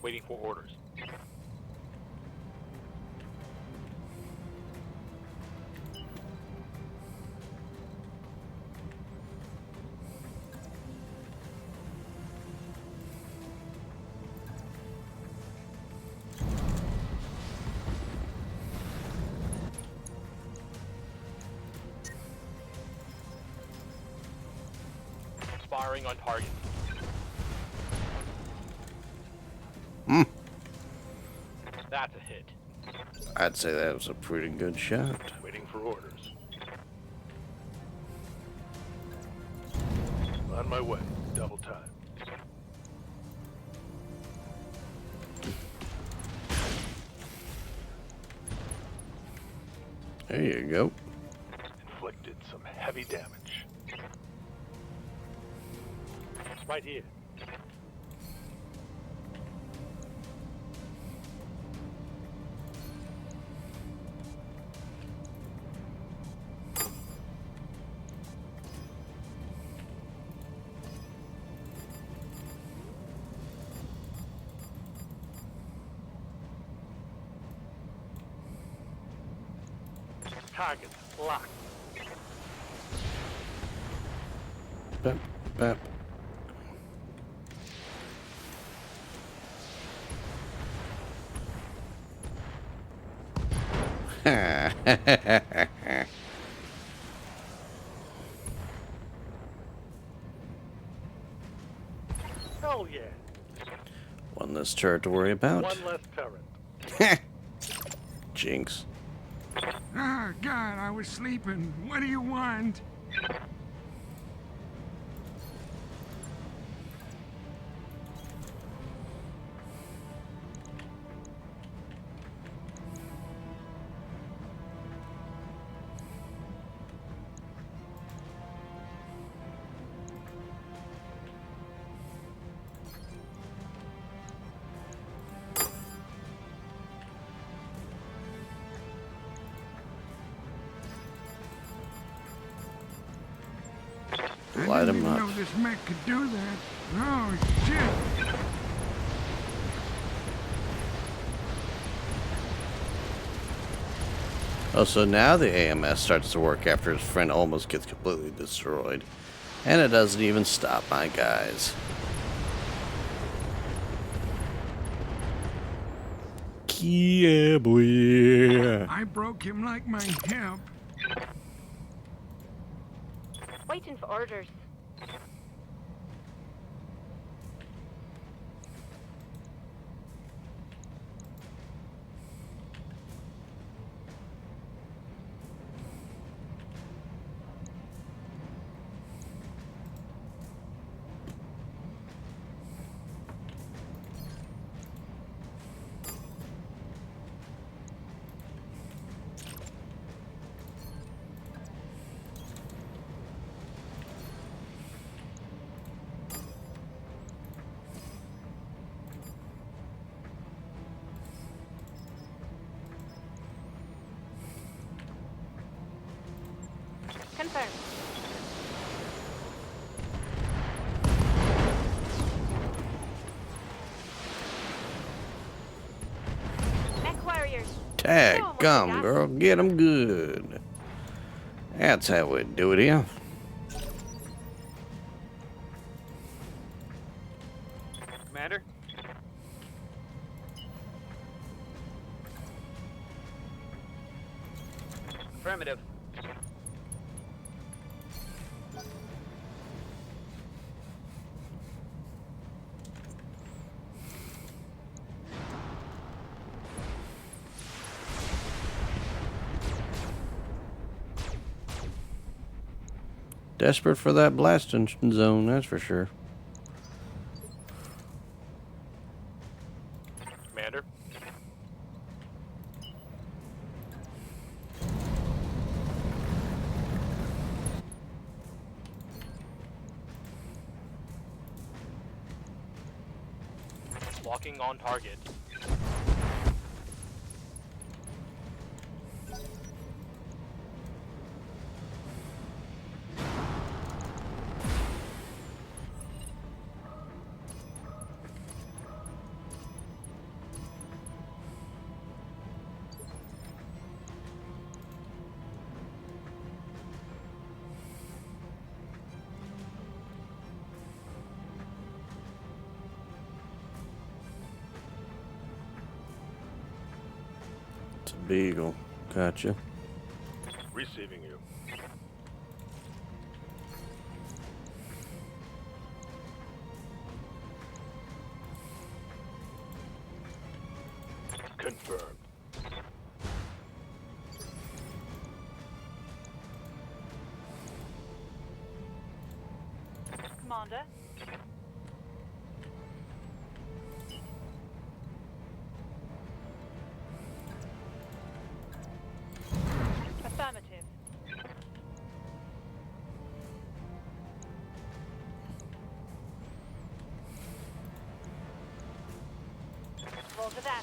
Waiting for orders. Firing on target. That's a hit. I'd say that was a pretty good shot. Waiting for orders. On my way. Double time. There you go. Inflicted some heavy damage. Right here. Target locked. Bap, bap. Hell yeah. One less turret to worry about. One less turret. Jinx. Ah, God, I was sleeping. What do you want? Light him up. I didn't know this mech could do that. Oh, shit. Oh, so now the AMS starts to work after his friend almost gets completely destroyed. And it doesn't even stop my guys. Yeah, boy. I broke him like my hip. Waiting for orders. Confirmed. Tag, come, girl, get 'em good. That's how we do it here. Commander? Affirmative. Desperate for that blasting zone, that's for sure. Commander? Locking on target. It's a beagle. Gotcha. Receiving you. Confirmed. Commander. Affirmative. Roger that.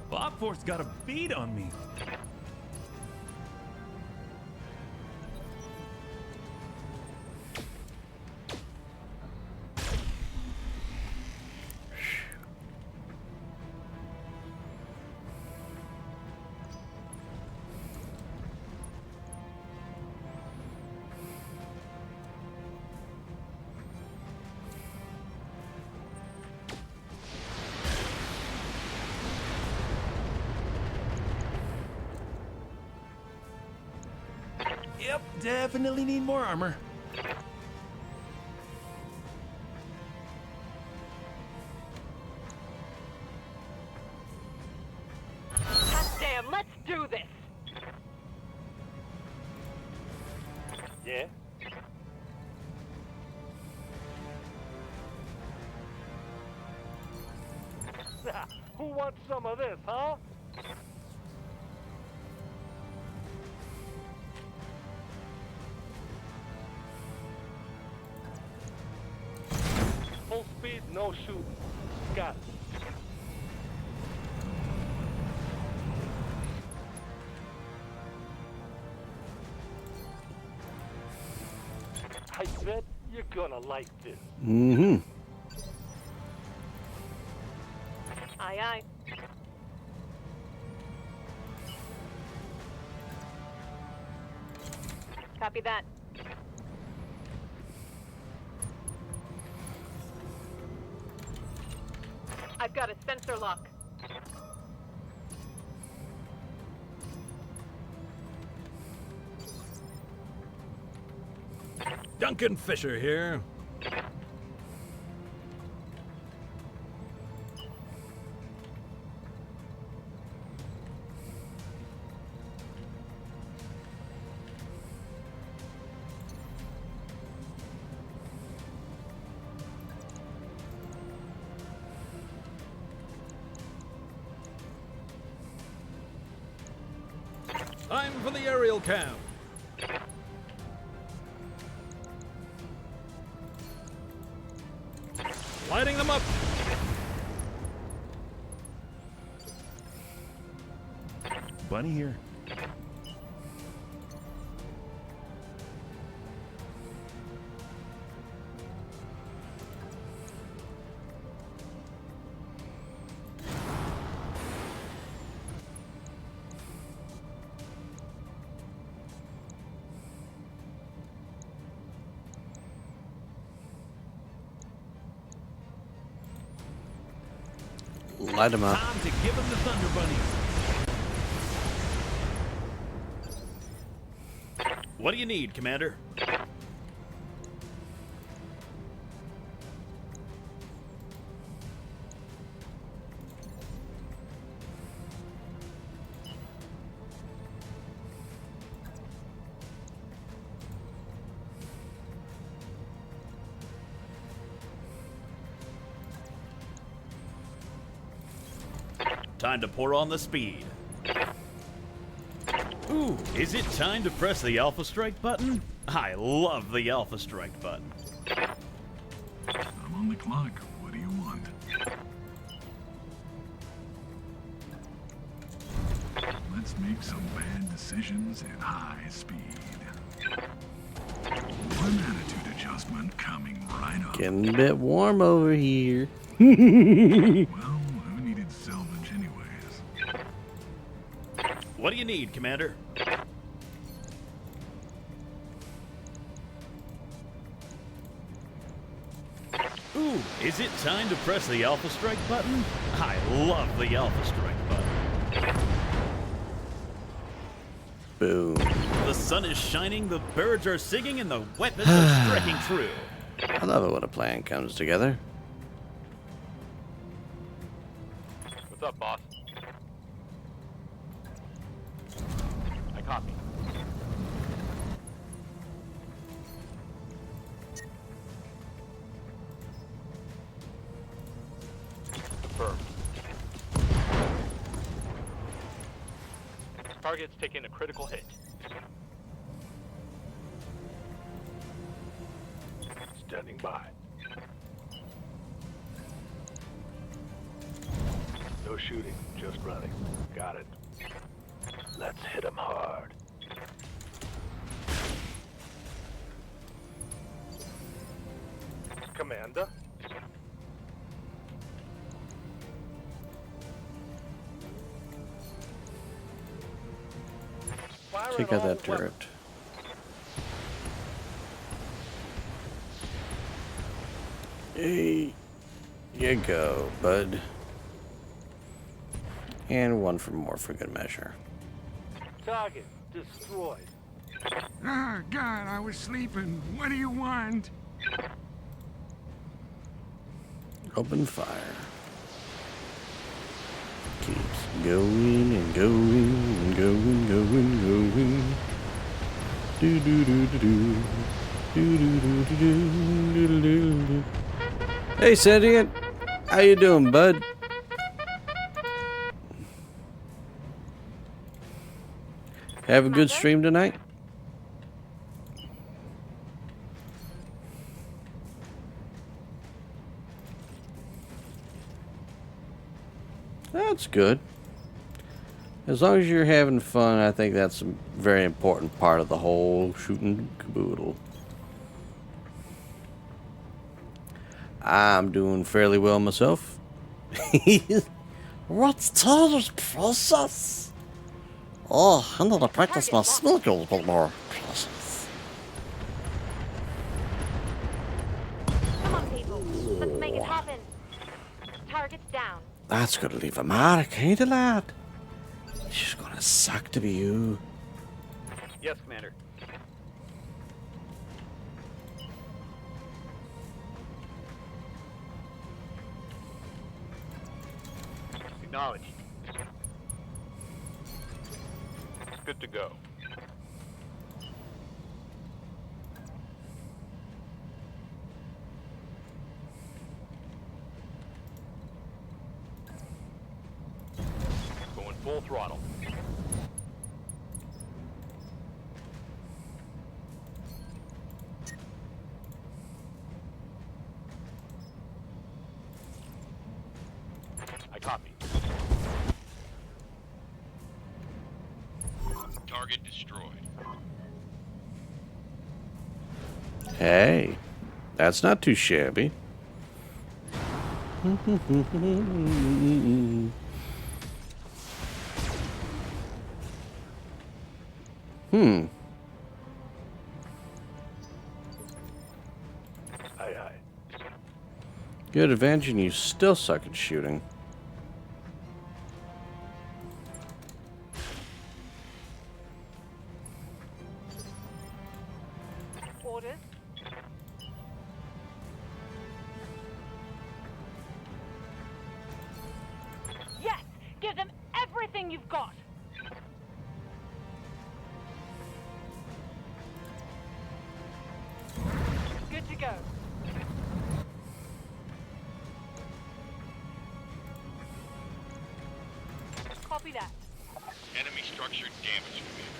Bob Force got a beat on me. Yep, definitely need more armor. Hot damn, let's do this. Yeah? Who wants some of this, huh? Full speed, no shooting. Got it. I bet you're gonna like this. Mm-hmm. Aye, aye. Copy that. I've got a sensor lock. Duncan Fisher here. Time for the aerial cam. Lighting them up. Bunny here. Light them up. Time to give him the Thunder Bunnies. What do you need, Commander? Time to pour on the speed. Ooh, is it time to press the Alpha Strike button? I love the Alpha Strike button. I'm on the clock. What do you want? Let's make some bad decisions at high speed. One attitude adjustment coming right up. Getting a bit warm over here. Well, who needed salvage anyways? What do you need, Commander? Ooh, is it time to press the Alpha Strike button? I love the Alpha Strike button. Boom. The sun is shining, the birds are singing, and the weapons are striking true. I love it when a plan comes together. What's up, boss? I copy. Confirmed. Target's taking a critical hit. Standing by. No shooting, just running. Got it. Let's hit him hard. Commander? Take out that turret. Hey, you go, bud. And one for more for good measure. Target destroyed. Ah, God, I was sleeping. What do you want? Open fire. Keeps going and going and going, going. Do do do do do. Do do do do do do do do. Hey, Sentient. How you doing, bud? Have a good stream tonight? That's good. As long as you're having fun, I think that's a very important part of the whole shooting caboodle. I'm doing fairly well myself. What's Tyler's process? Oh, I need to practice my skills a bit more. Come on, people. Let's make it happen. Target's down. That's gonna leave a mark, ain't it, lad? She's gonna suck to be you. Yes, Commander. Acknowledged. Good to go. Going full throttle. I copy. Target destroyed. Hey, that's not too shabby. Aye, aye. Good advantage, and you still suck at shooting. I've got. Good to go. Copy that. Enemy structure damage, Commander.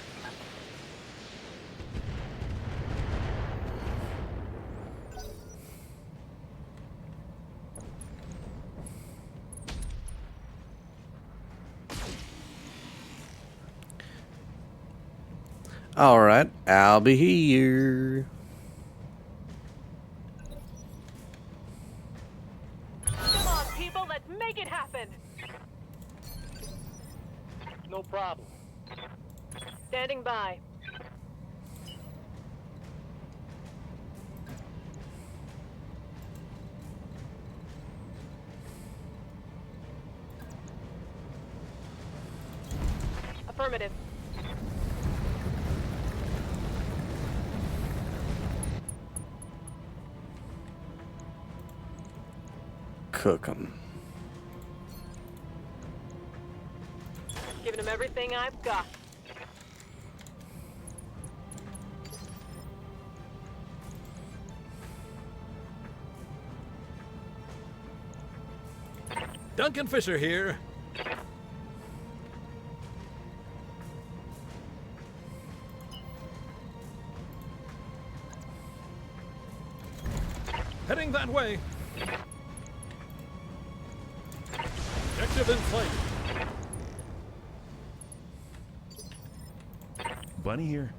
All right, I'll be here. Come on, people, let's make it happen. No problem. Standing by. Affirmative. Cook 'em. Giving them everything I've got. Duncan Fisher here. Heading that way. Objective in flight. Bunny here.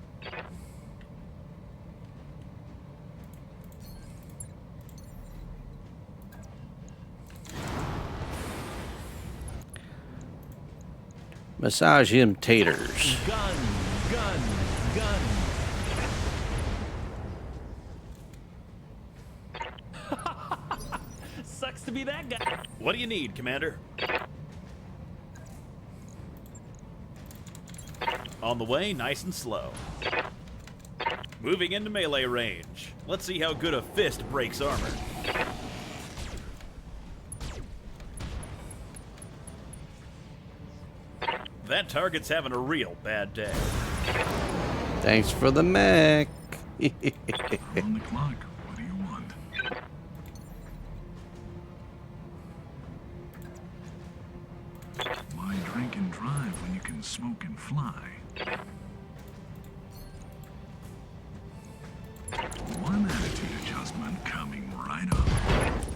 Massage him taters. Gun, gun, gun. Sucks to be that guy. What do you need, Commander? On the way, nice and slow. Moving into melee range. Let's see how good a fist breaks armor. That target's having a real bad day. Thanks for the mech. On the clock. What do you want? Why drink and drive when you can smoke and fly? One attitude adjustment coming right up.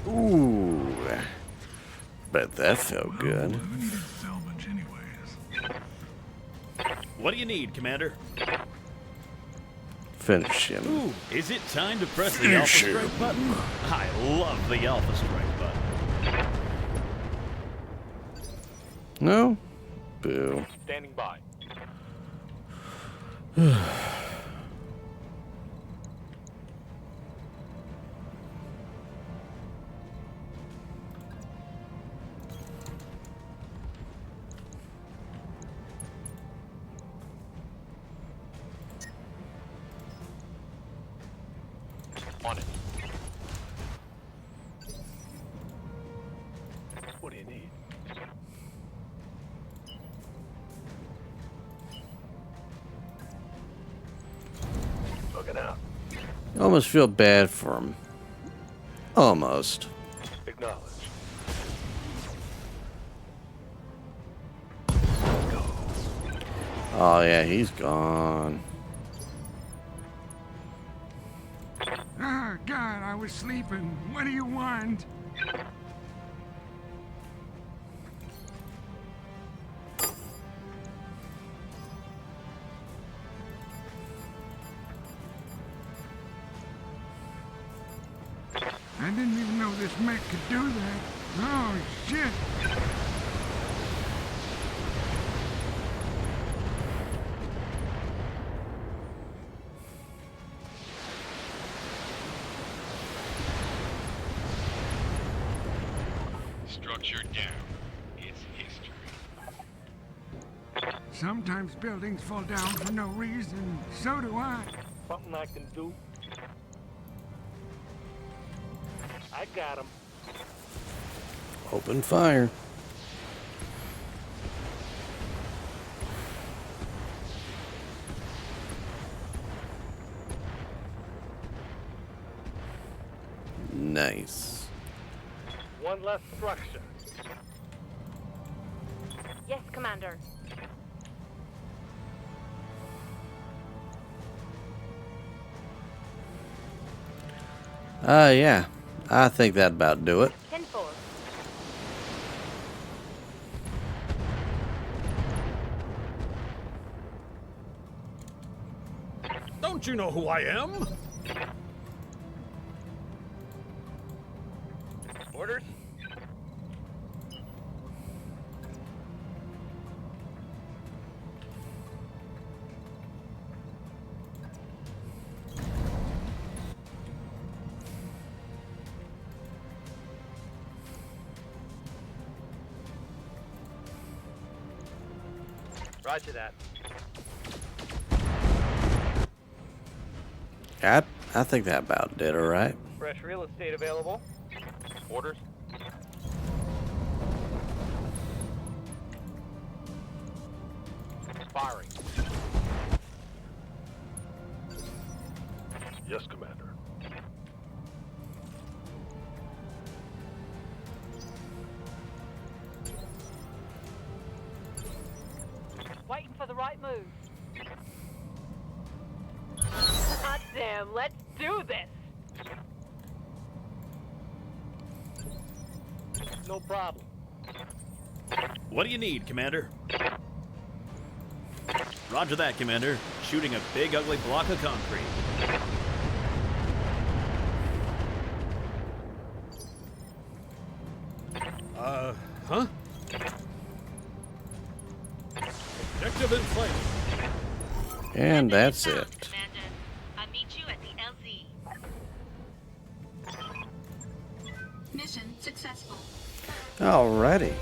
Ooh. Bet that felt good. Who needed salvage anyways? What do you need, Commander? Finish him. Ooh, is it time to press the Finish Alpha him. Strike button? I love the Alpha Strike button. No? Boo. Standing by. On it. What do you need? Looking out. I almost feel bad for him. Almost. Acknowledge. Oh yeah, he's gone. Ah, God, I was sleeping. What do you want? I didn't even know this mech could do that. Oh, shit. Structure down. It's history. Sometimes buildings fall down for no reason. So do I. Something I can do. I got him. Open fire. Nice. One less structure. Yes, Commander. Yeah. I think that'd about do it. 10-4. Don't you know who I am? Orders? Roger that. I think that about did, all right. Fresh real estate available. Orders? Firing. Yes, Commander. Waiting for the right move. God damn, let's do this. No problem. What do you need, Commander? Roger that, Commander. Shooting a big, ugly block of concrete. Huh? Objective in flight. And that's it. Commander, I'll meet you at the LZ. Mission successful. Alrighty.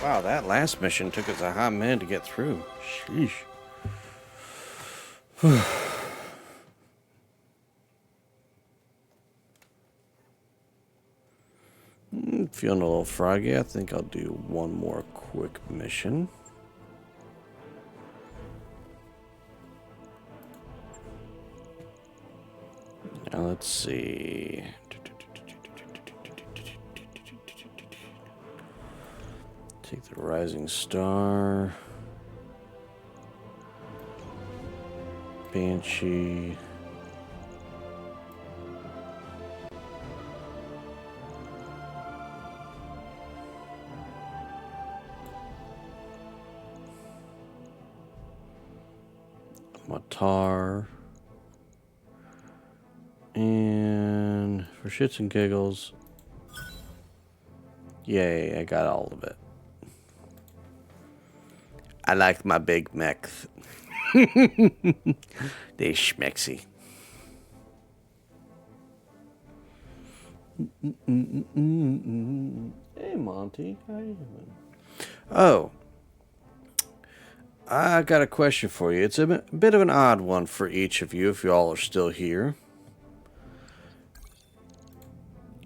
Wow, that last mission took us a hot minute to get through. Sheesh. Feeling a little froggy. I think I'll do one more quick mission. Now let's see. Take the Rising Star. Banshee. Matar. And for shits and giggles, yay, I got all of it. I like my big mechs. They schmexy. Hey, Monty, how you doing? Oh, I got a question for you. It's a bit of an odd one for each of you, if you all are still here.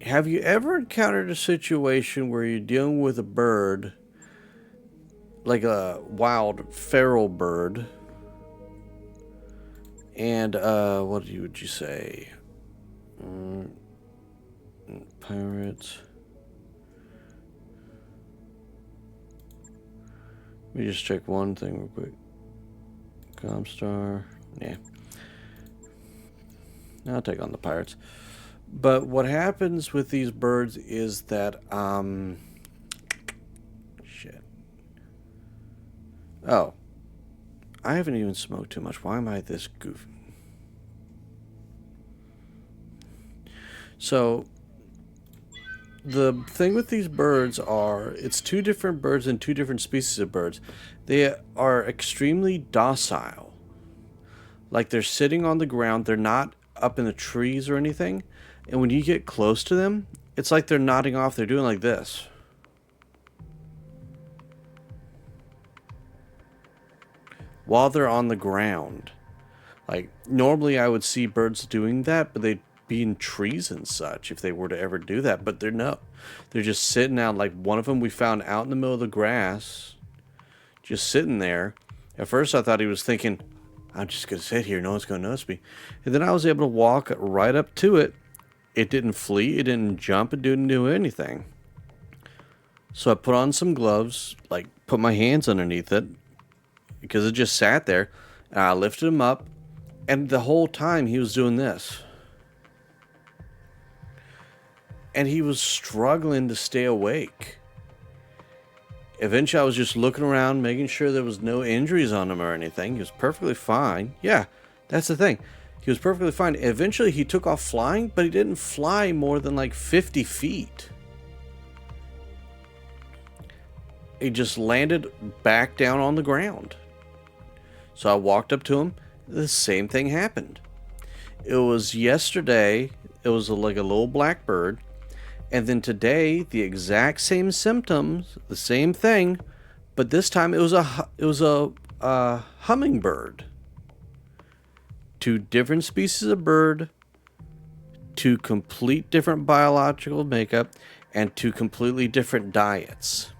Have you ever encountered a situation where you're dealing with a bird, like a wild feral bird, and what would you say? Pirates. Let me just check one thing real quick. Comstar. Yeah. I'll take on the pirates. But what happens with these birds is that, shit. Oh. I haven't even smoked too much. Why am I this goofy? So, the thing with these birds are, it's two different birds and two different species of birds. They are extremely docile. Like they're sitting on the ground. They're not up in the trees or anything. And when you get close to them, it's like they're nodding off. They're doing like this. While they're on the ground. Like, normally I would see birds doing that, but they'd be in trees and such if they were to ever do that. But they're no. They're just sitting out. Like, one of them we found out in the middle of the grass. Just sitting there. At first I thought he was thinking, I'm just going to sit here. No one's going to notice me. And then I was able to walk right up to it. it didn't flee, it didn't jump, it didn't do anything. So I put on some gloves, like put my hands underneath it, because it just sat there, and I lifted him up, and the whole time he was doing this. And he was struggling to stay awake. Eventually, I was just looking around, making sure there was no injuries on him or anything. He was perfectly fine. Yeah, that's the thing. He was perfectly fine. Eventually, he took off flying, but he didn't fly more than like 50 feet. He just landed back down on the ground. So I walked up to him. The same thing happened. It was yesterday. It was like a little black bird. And then today, the exact same symptoms, the same thing, but this time it was a hummingbird. Two different species of bird, two complete different biological makeup, and two completely different diets.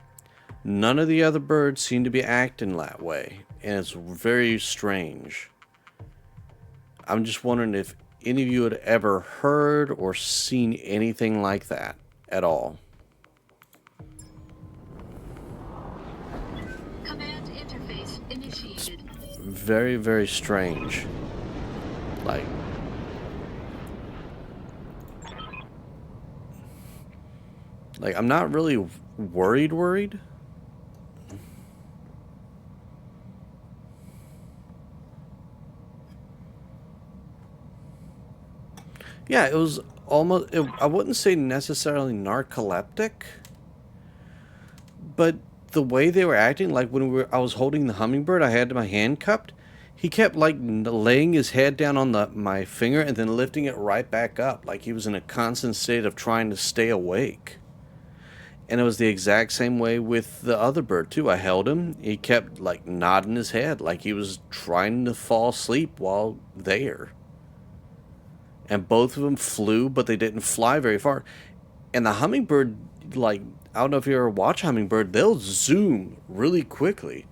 None of the other birds seem to be acting that way, and it's very strange. I'm just wondering if any of you had ever heard or seen anything like that at all. Command interface initiated. Very, very strange. Like I'm not really worried. Yeah, it was almost, I wouldn't say necessarily narcoleptic, but the way they were acting, like when I was holding the hummingbird, I had my hand cupped. He kept like laying his head down on my finger and then lifting it right back up, like he was in a constant state of trying to stay awake. And it was the exact same way with the other bird too. I held him. He kept like nodding his head like he was trying to fall asleep while there. And both of them flew, but they didn't fly very far. And the hummingbird, like, I don't know if you ever watch hummingbird, they'll zoom really quickly.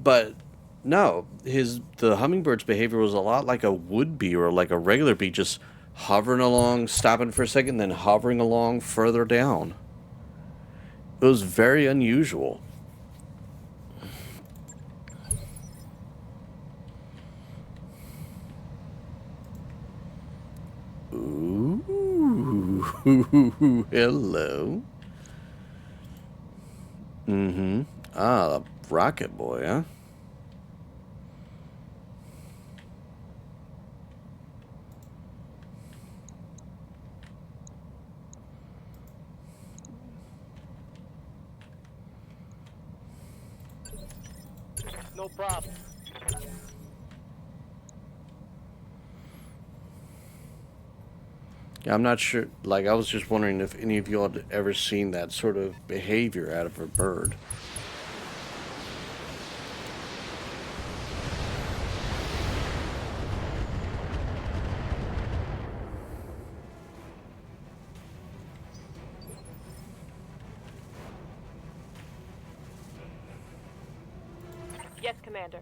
But no, the hummingbird's behavior was a lot like a wood bee or like a regular bee, just hovering along, stopping for a second, then hovering along further down. It was very unusual. Ooh, hello. Mm-hmm. Ah, the rocket boy, huh? No problem. Yeah, I'm not sure. Like, I was just wondering if any of you had ever seen that sort of behavior out of a bird. Yes, Commander.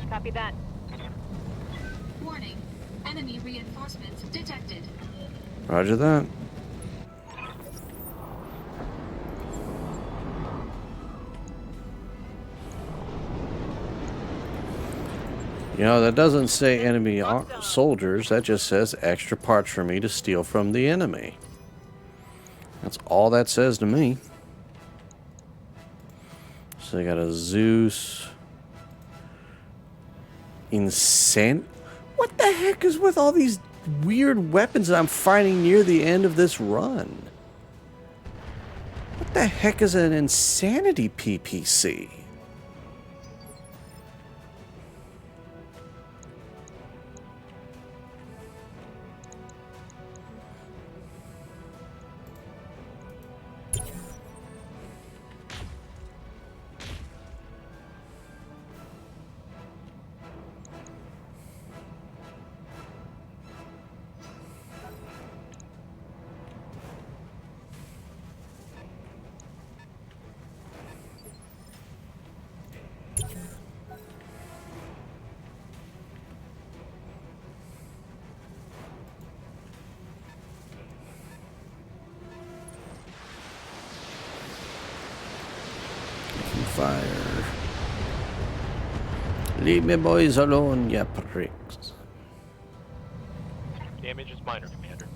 Copy that. Warning. Enemy reinforcements detected. Roger that. You know, that doesn't say enemy soldiers. That just says extra parts for me to steal from the enemy. That's all that says to me. So they got a Zeus. Insane. What the heck is with all these weird weapons that I'm fighting near the end of this run? What the heck is an insanity PPC? Taking fire. Leave me boys alone, ya pricks. Damage is minor, Commander.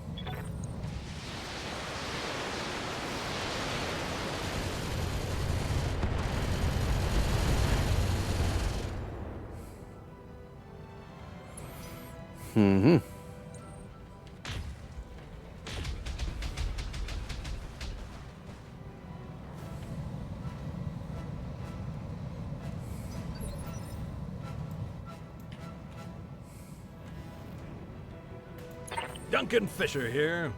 Mm-hmm. Duncan Fisher here.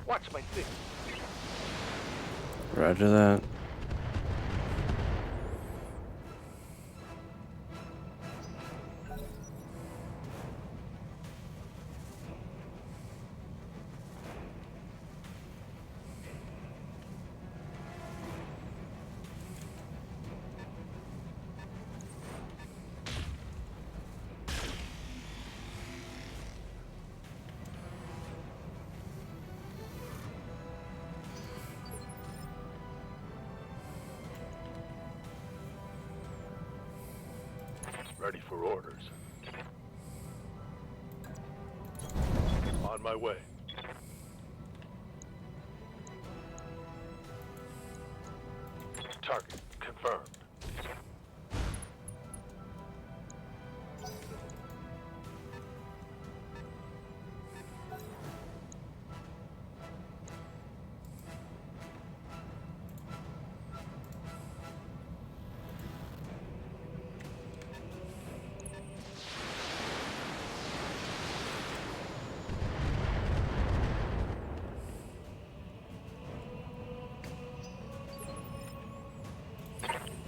Watch my six. Roger that. Ready for orders. On my way. Target confirmed.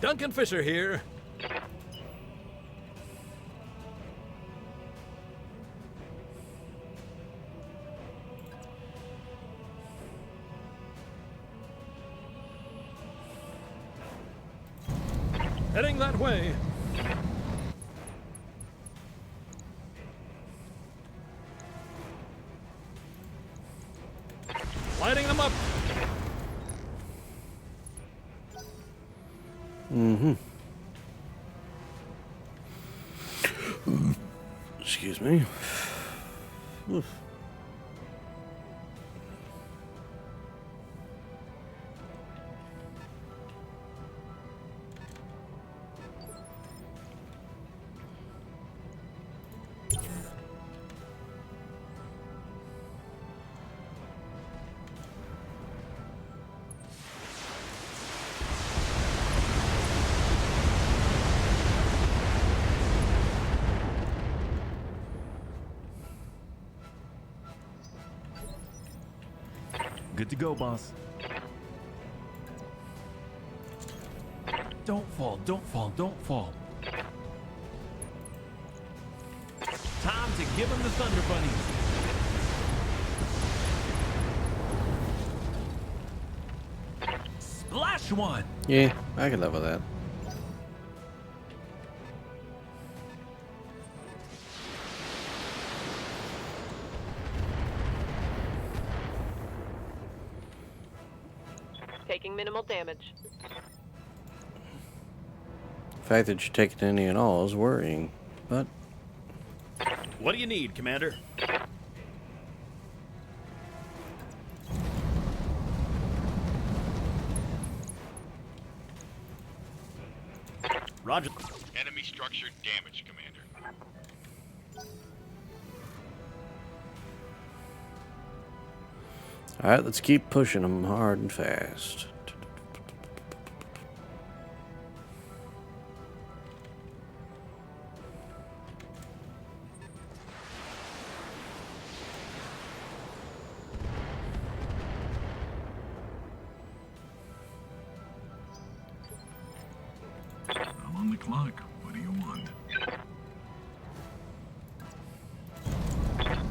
Duncan Fisher here. Heading that way. Lighting them up. Mm-hmm. Excuse me. Oof. Good to go, boss. Don't fall, don't fall, don't fall. Time to give him the Thunder Bunnies. Splash one! Yeah, I can live with that. Taking minimal damage. The fact that you're taking any at all is worrying, but... What do you need, Commander? Roger. Enemy structure damaged, Commander. Alright, let's keep pushing them hard and fast. I'm on the clock. What do you want?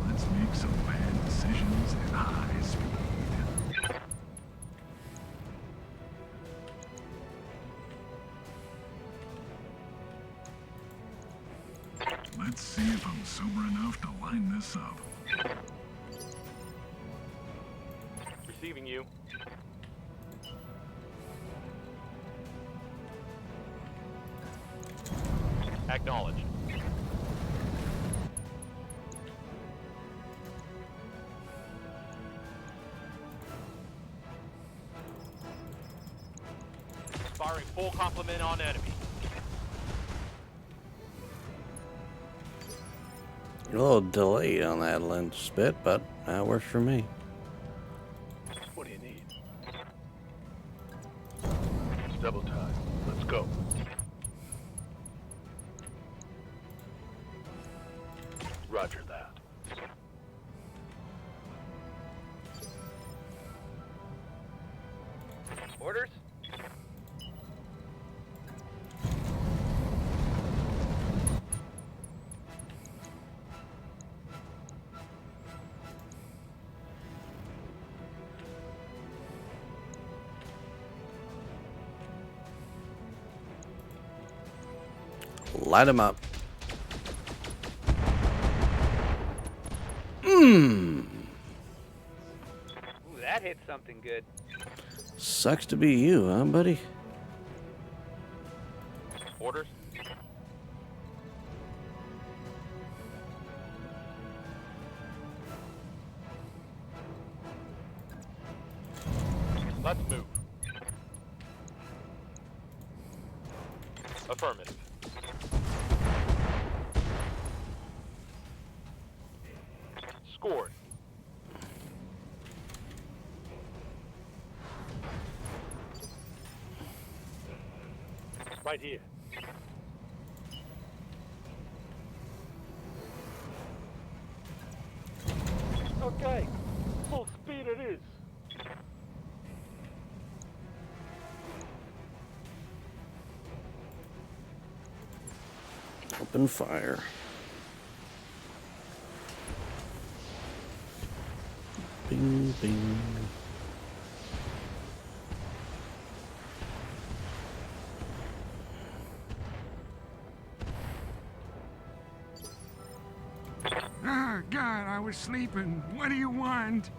Let's make some bad Let's see if I'm sober enough to line this up. Receiving you. Acknowledged. Firing full complement on enemy. A little delayed on that lens bit, but that works for me. What do you need? Double time. Let's go. Roger that. Orders? Light them up. Mmm. Ooh, that hit something good. Sucks to be you, huh, buddy? Orders? Let's move. Affirmative. Scored. Right here. Okay, full speed it is. Open fire. Bing, bing. Ah, God, I was sleeping. What do you want?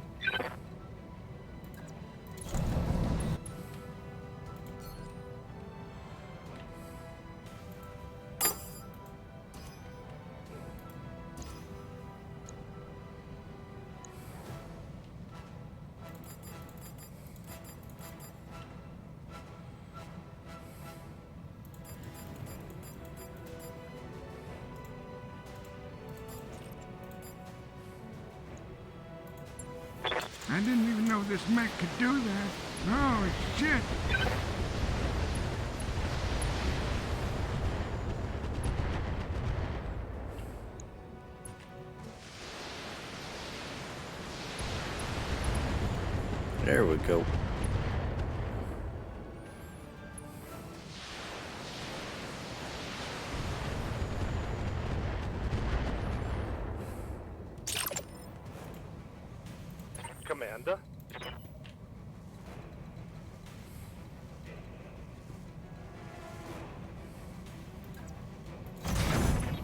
I didn't even know this mech could do that. Oh, shit. There we go. Commander.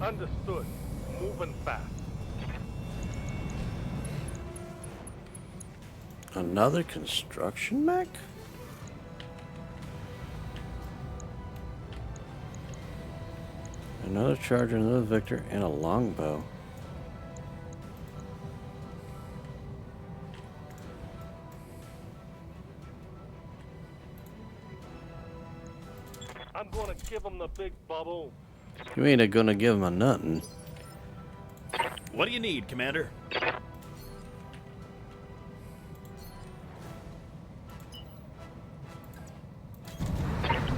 Understood. Moving fast. Another construction mech? Another charger, another Victor, and a longbow. I'm gonna give him the big bubble. You ain't gonna give him a nothing. What do you need, Commander?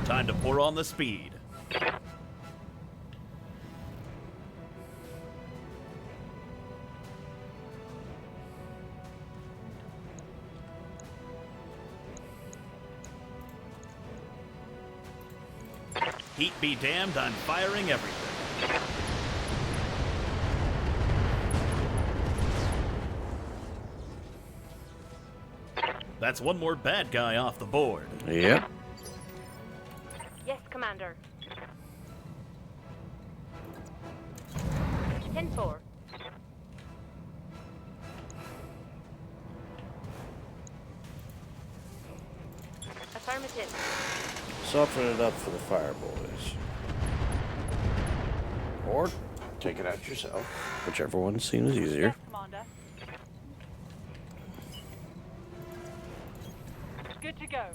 Time to pour on the speed. Heat be damned, I'm firing everything. That's one more bad guy off the board. Yep. Yes, Commander. 10-4. Affirmative. Soften it up for the fire boys. Or take it out yourself. Whichever one seems easier. Yes, Commander. Good to go.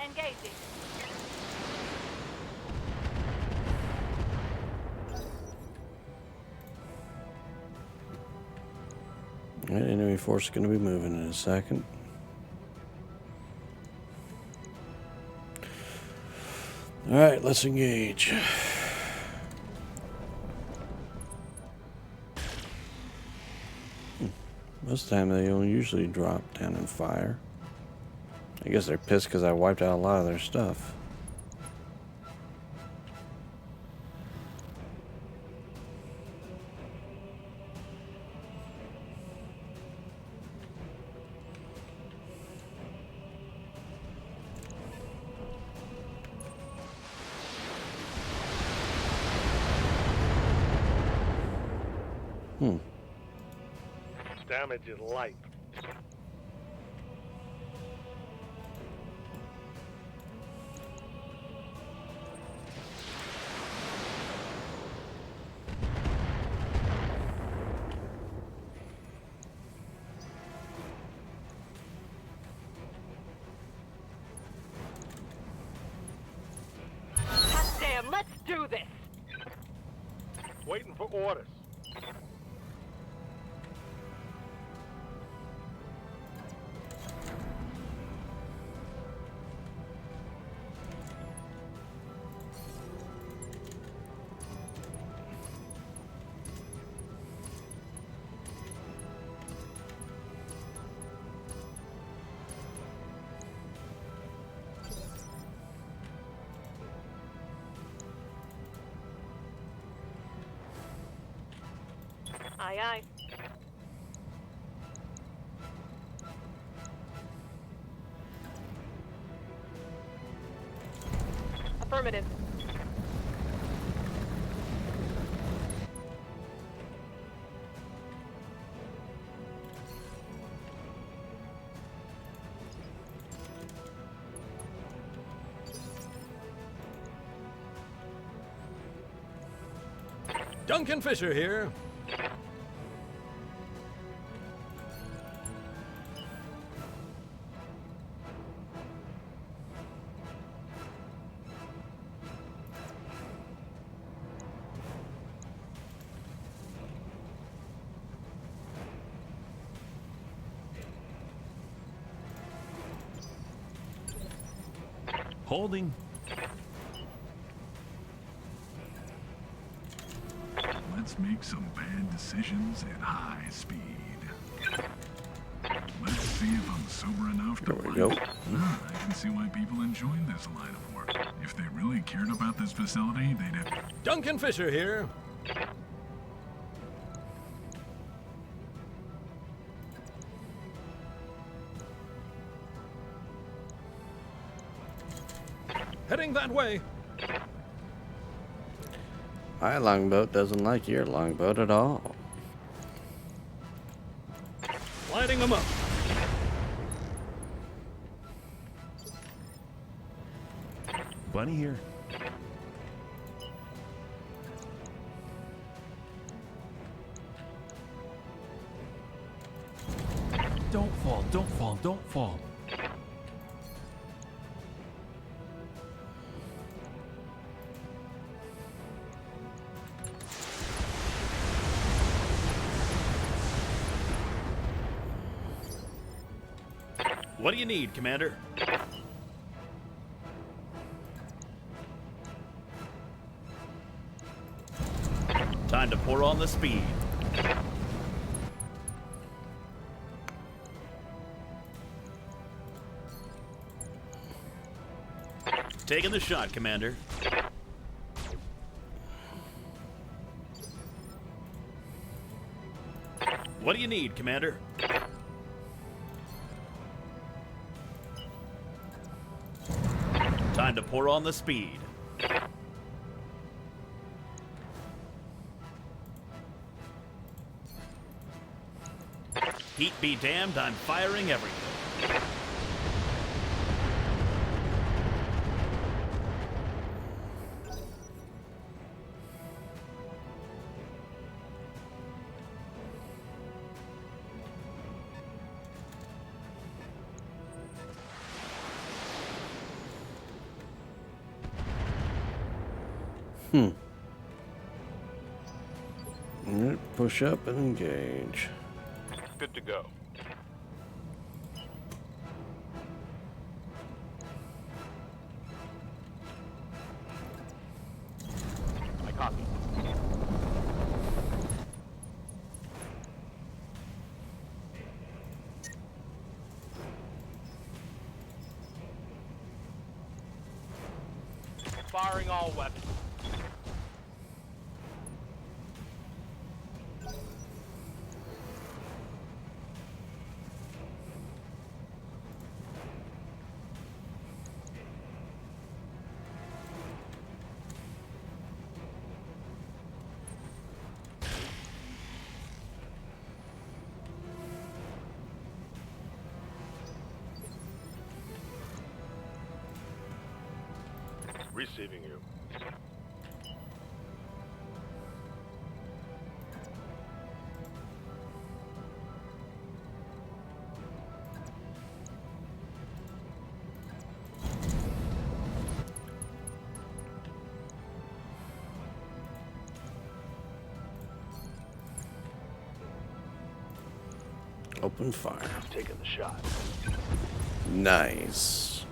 Engaging. Alright, enemy force is going to be moving in a second. Alright, let's engage. Most of the time they don't usually drop down in fire. I guess they're pissed because I wiped out a lot of their stuff. Damage is light. Damn, let's do this. Waiting for orders. Aye, aye. Affirmative. Duncan Fisher here. Holding. Let's make some bad decisions at high speed. Let's see if I'm sober enough to There we go. I can see why people enjoy this line of work. If they really cared about this facility, they'd have... Duncan Fisher here. Heading that way. My longboat doesn't like your longboat at all. Lighting them up. Bunny here. Don't fall, don't fall, don't fall. What do you need, Commander? Time to pour on the speed. Taking the shot, Commander. What do you need, Commander? Time to pour on the speed. Heat be damned, I'm firing everything. Alright, push up and engage. Good to go. I copy. Firing all weapons. Receiving you. Open fire. Taking the shot. Nice.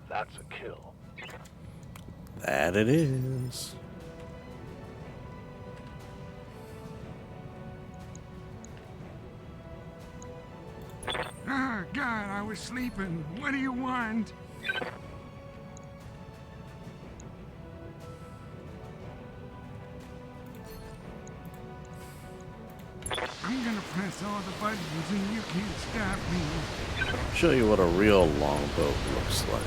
That's a kill. That it is. Ah, God, I was sleeping. What do you want? I'm gonna press all the buttons and you can't stop me. Show you what a real longboat looks like.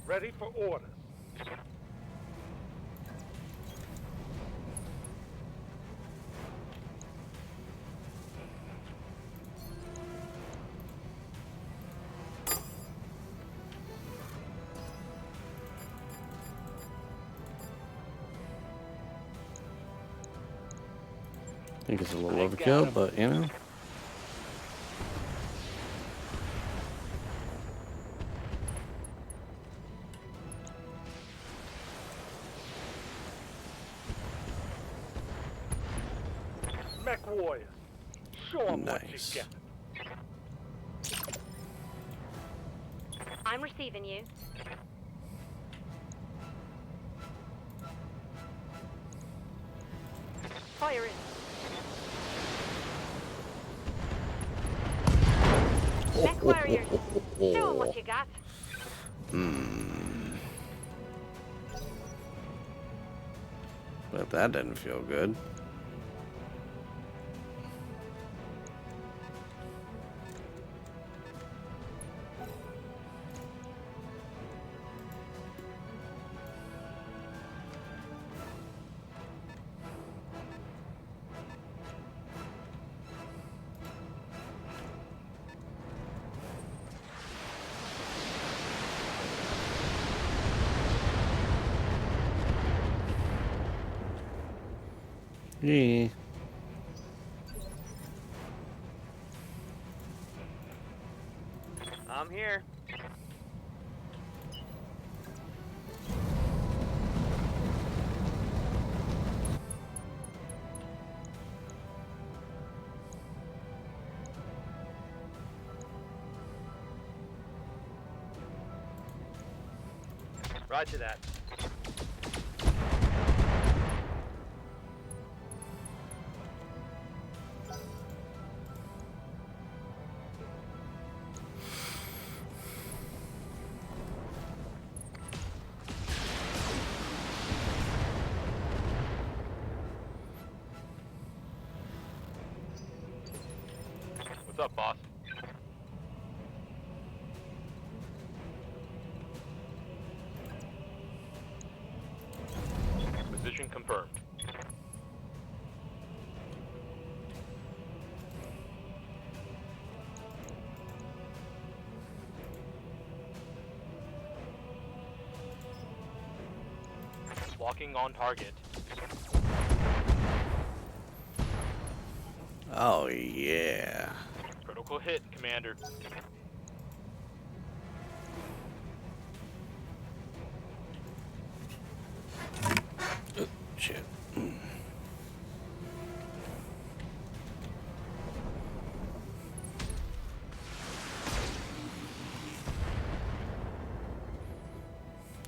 Ready for orders. I think it's a little overkill, but you know. Mech warriors. Show 'em what you Nice. get. I'm receiving you. Fire in. Mech warriors. Show 'em what you got. But that didn't feel good. Yeah. I'm here. Roger that. What's up, boss? Position confirmed. Walking on target. Oh, yeah. Critical hit, Commander. Shit.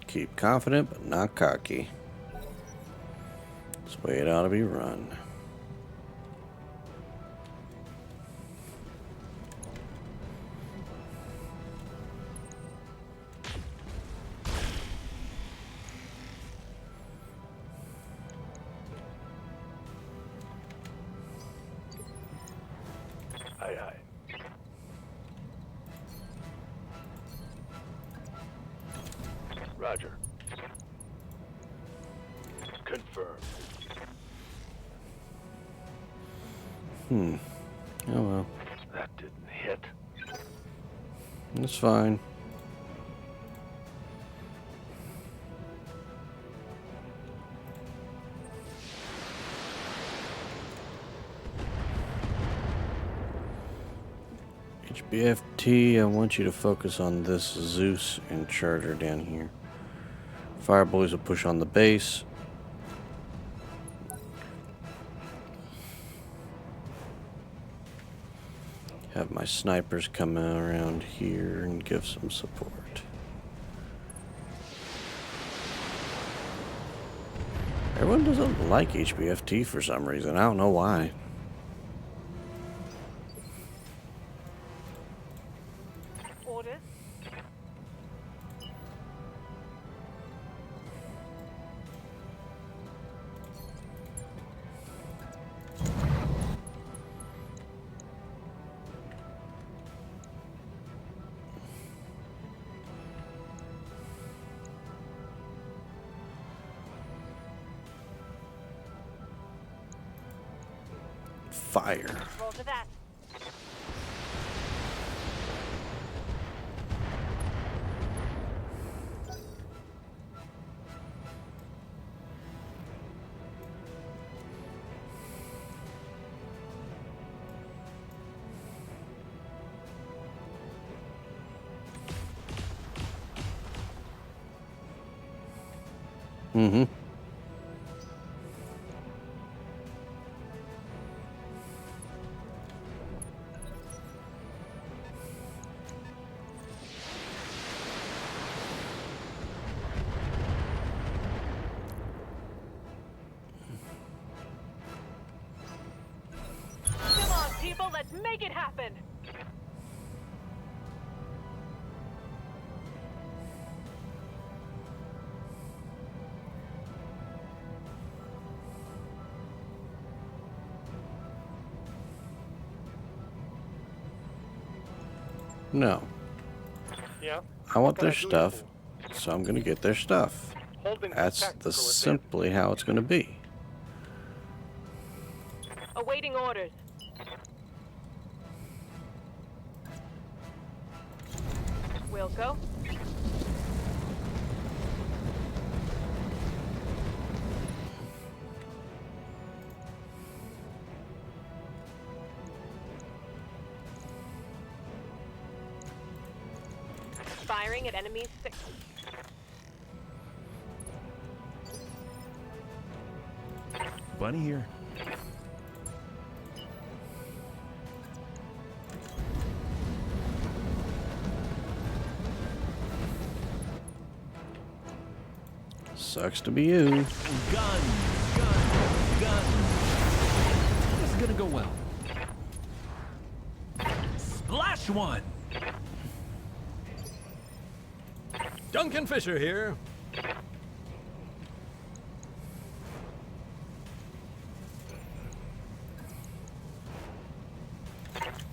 Keep confident, but not cocky. That's the way it ought to be run. Aye, aye. Roger. Confirmed. Oh well. That didn't hit. That's fine. HBFT, I want you to focus on this Zeus and Charger down here. Fireboys will push on the base. Have my snipers come around here and give some support. Everyone doesn't like HBFT for some reason. I don't know why. Orders. Fire. Roll to that. Mm-hmm. Come on, people, let's make it happen. No. Yeah? I want What can their I do you stuff, so I'm gonna get their stuff. Holding That's tactical simply how it's gonna be. Awaiting orders. Wilco. Firing at enemies 6. Bunny here. Sucks to be you. Gun, gun. This is gonna go well. Splash one. Duncan Fisher here.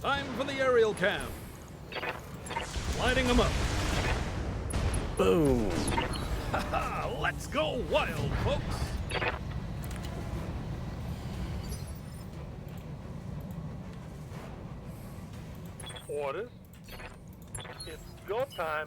Time for the aerial cam. Lighting them up. Boom. Haha, let's go wild, folks. Orders. It's go time.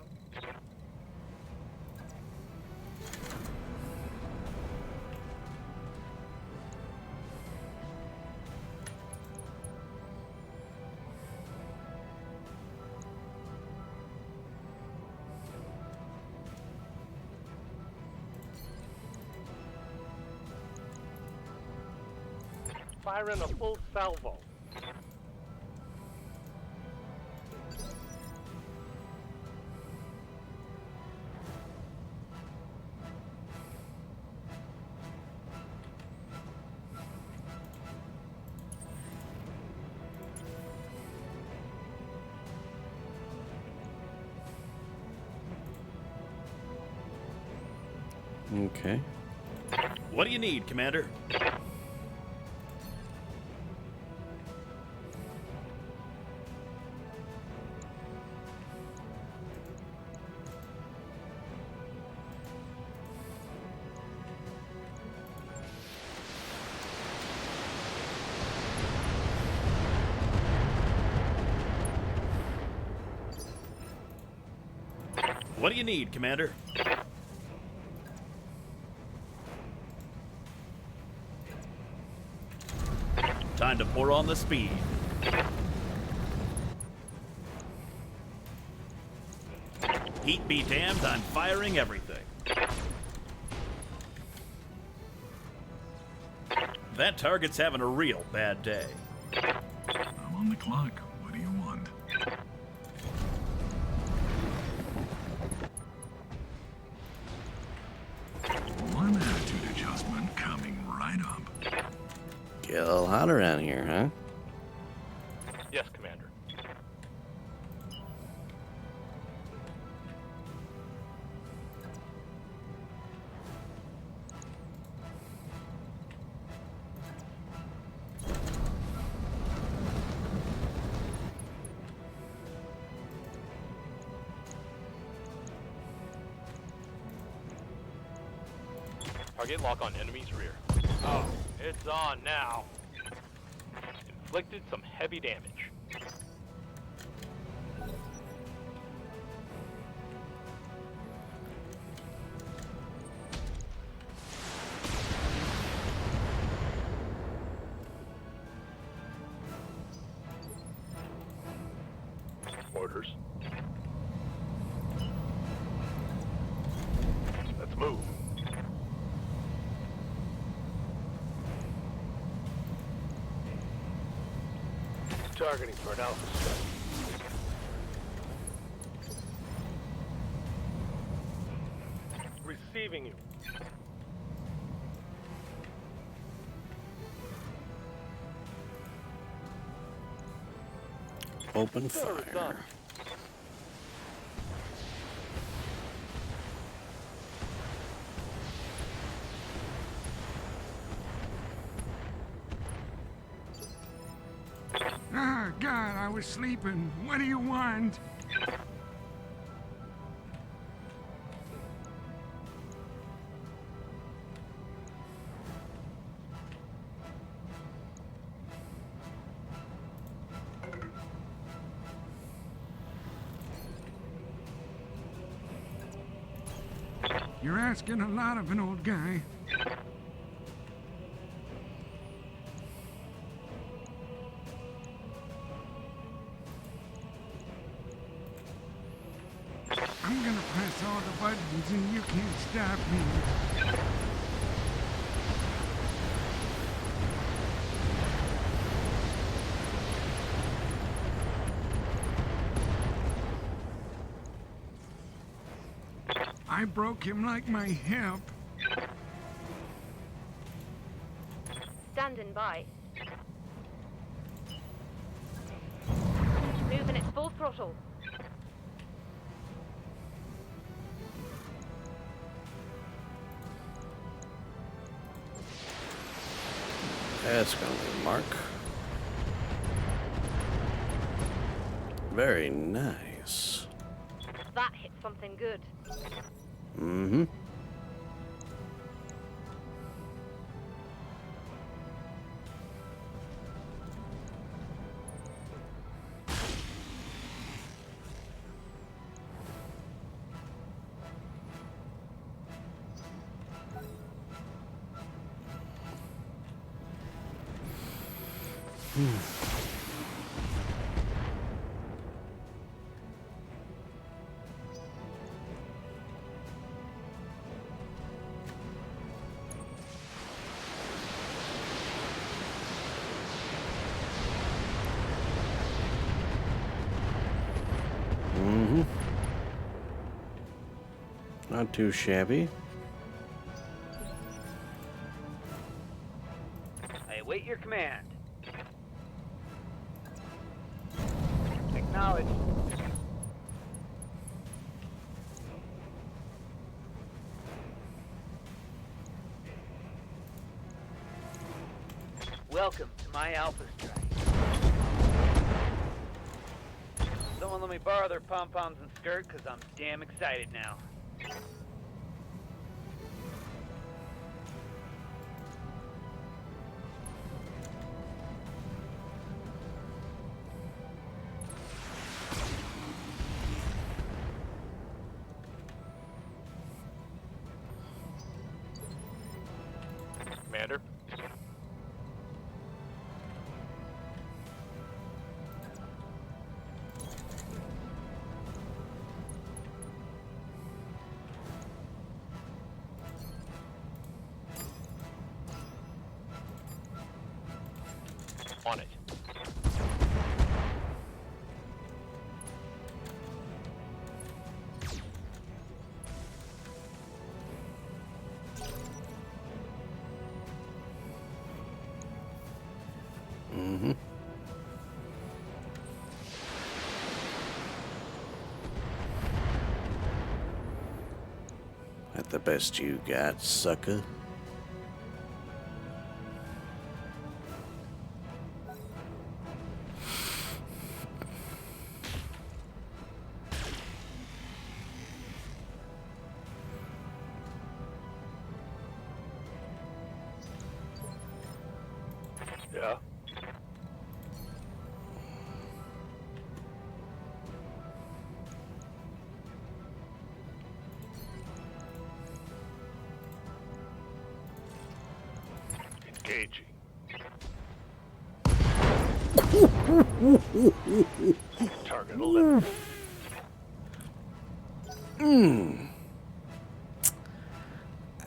Firing a full salvo. Okay. What do you need, Commander? What do you need, Commander? Time to pour on the speed. Heat be damned, I'm firing everything. That target's having a real bad day. I'm on the clock. What do you want? One attitude adjustment coming right up. Get a little hot around here, huh? Yes, Commander. Target lock on enemy's rear. Oh, it's on now. Inflicted some heavy damage. Orders. Let's move. Targeting for an alpha strike. Receiving you. Open Sir, fire. done. Ah, God, I was sleeping. What do you want? You're asking a lot of an old guy. I'm gonna press all the buttons and you can't stop me. I broke him like my hip. Standing by. Moving at full throttle. That's gonna be a mark. Very nice. That hit something good. Mm-hmm. Mm-hmm. Not too shabby. I await your command. Acknowledge. Welcome to my Alpha Strike. Someone let me borrow their pom-poms and skirt, because I'm damn excited now. Commander? On it. Mm-hmm. That the best you got, sucker? Yeah. Engaging. Target eliminated.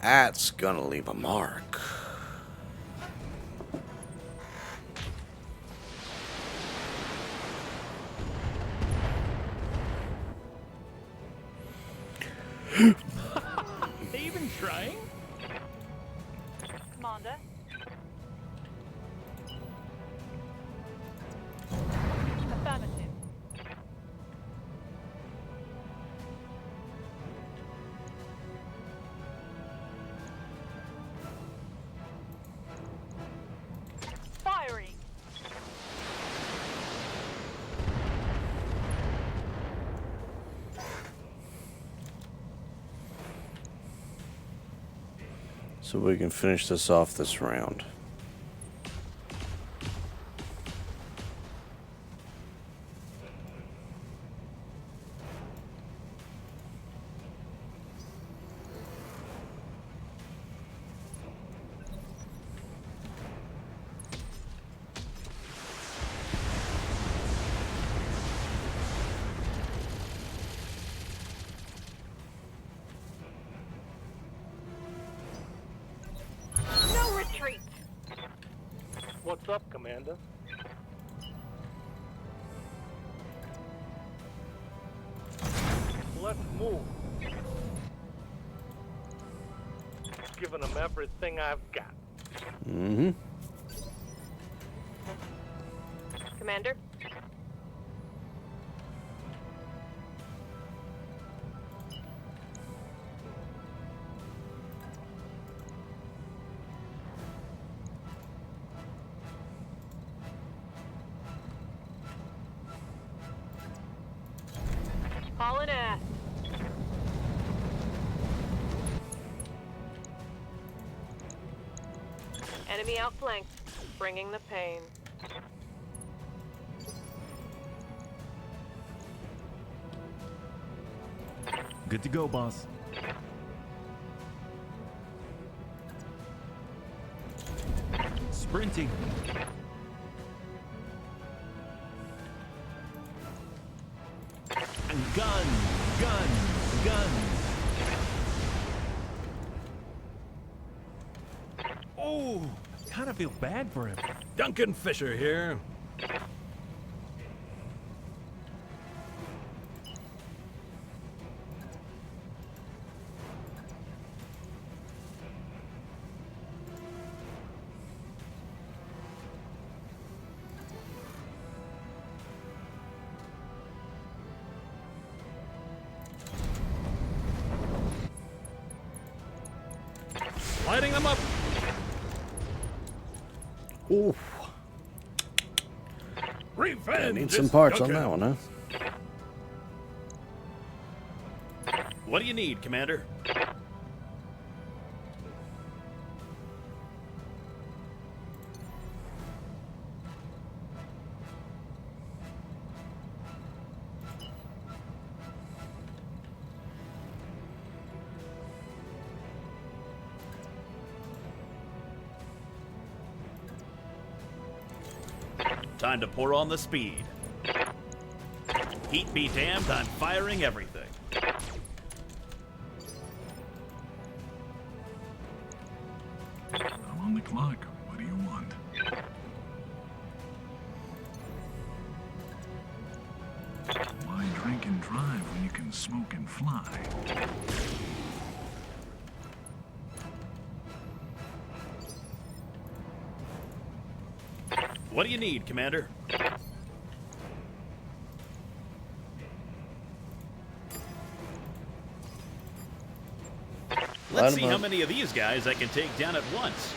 That's gonna leave a mark. They even trying? Commander. Affirmative. Firing. So we can finish this off this round. No retreat. What's up, Commander? Let's move. Giving them everything I've got. Mm-hmm. Commander. Hauling ass. Enemy outflanked. Bringing the pain. Good to go, boss. Sprinting. And gun. Oh, kind of feel bad for him. Duncan Fisher here. Lighting them up. Oof. Revenge. I need some is parts Duncan. on that one, huh? What do you need, Commander? Time to pour on the speed. Heat be damned, I'm firing everything. I'm on the clock. What do you want? Why drink and drive when you can smoke and fly? What do you need, Commander? Let's see how many of these guys I can take down at once.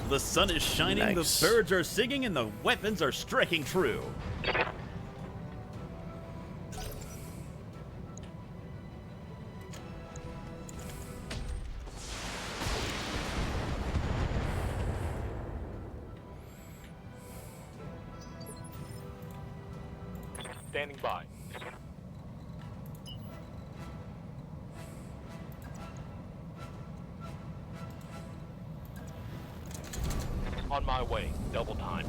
The sun is shining, Nice. the birds are singing, and the weapons are striking true. Standing by. On my way. Double time.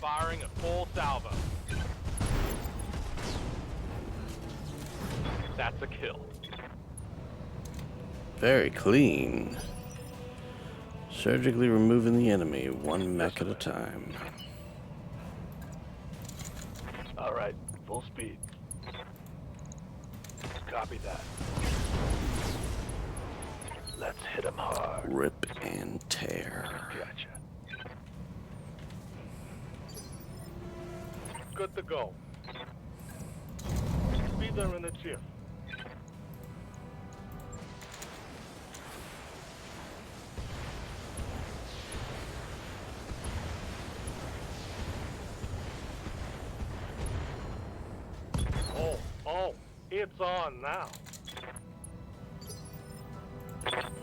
Firing a full salvo. That's a kill. Very clean. Surgically removing the enemy, one mech at a time. All right, full speed. Copy that. Let's hit him hard. Rip and tear. Gotcha. Good to go. Speeder in the chief. Oh, it's on now.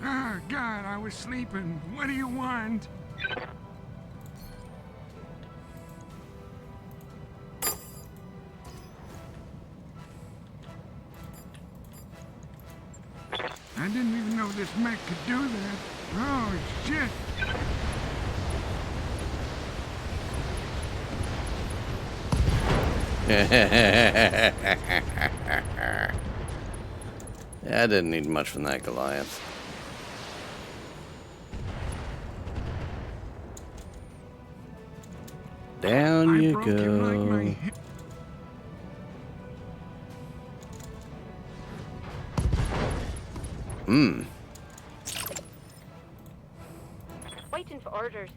Oh, God, I was sleeping. What do you want? I didn't even know this mech could do that. Oh, shit. I didn't need much from that Goliath. Down you broke him like go. my hip. Waiting for orders.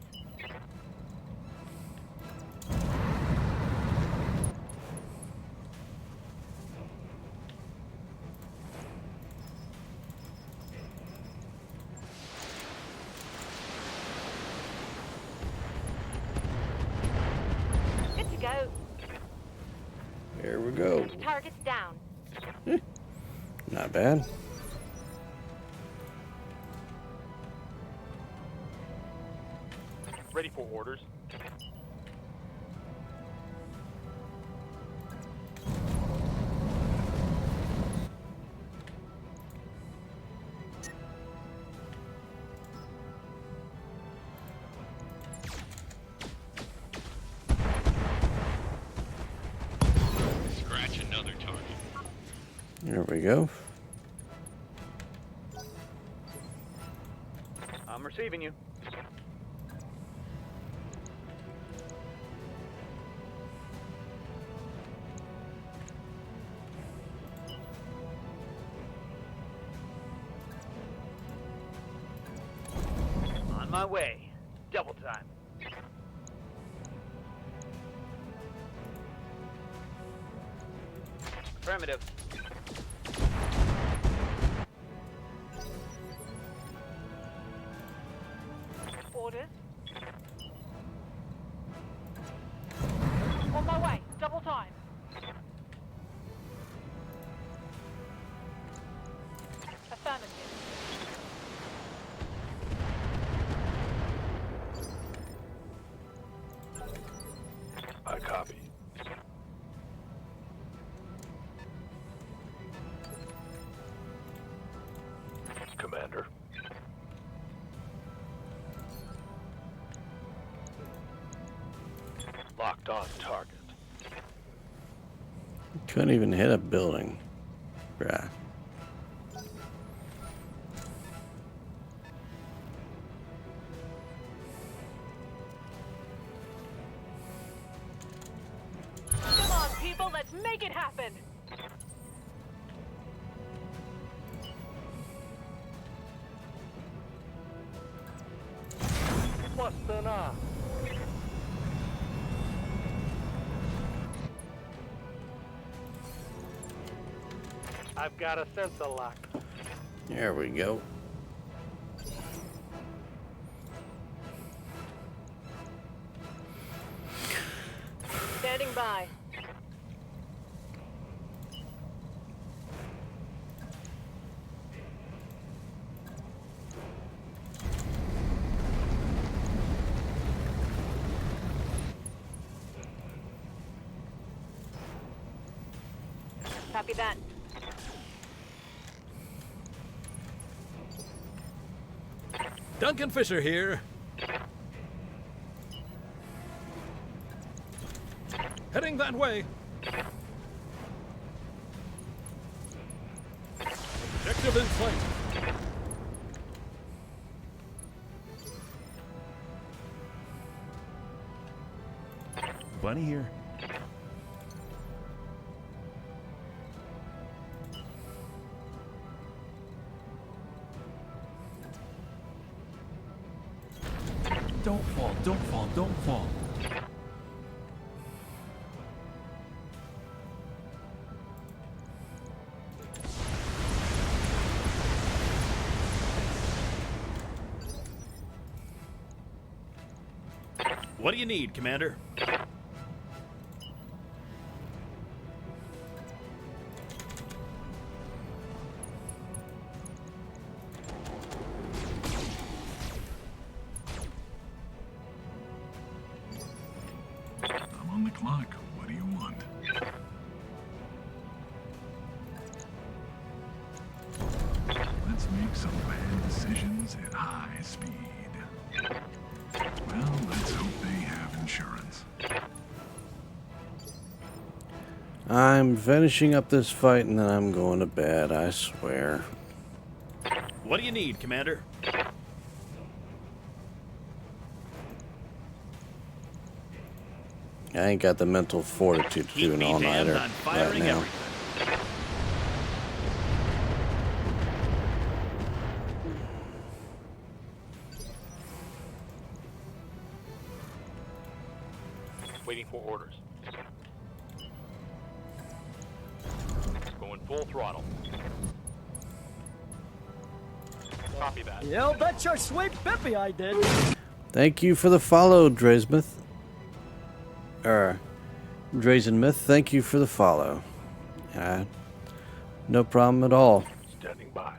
bad. Ready for orders. Scratch another target. There we go. I'm receiving you. On my way. Double time. Affirmative. Orders. On my way. Double time. Affirmative. I copy. Commander. Locked on target. Couldn't even hit a building. Bruh. Come on, people, let's make it happen. What's the nah? I've got a sensor lock. There we go. Standing by. Copy that. Duncan Fisher here. Heading that way. Objective in sight. Bunny here. Don't fall, don't fall, don't fall. What do you need, Commander? I'm on the clock. What do you want? Let's make some bad decisions at high speed. Well, let's hope they have insurance. I'm finishing up this fight and then I'm going to bed, I swear. What do you need, Commander? I ain't got the mental fortitude to do Keep an me all-nighter damned on right firing now. everything. Waiting for orders. Going full throttle. Copy that. Yeah, bet your sweet Bippy I did. Thank you for the follow, Drazmith. Drazenmyth, thank you for the follow. No problem at all. Standing by.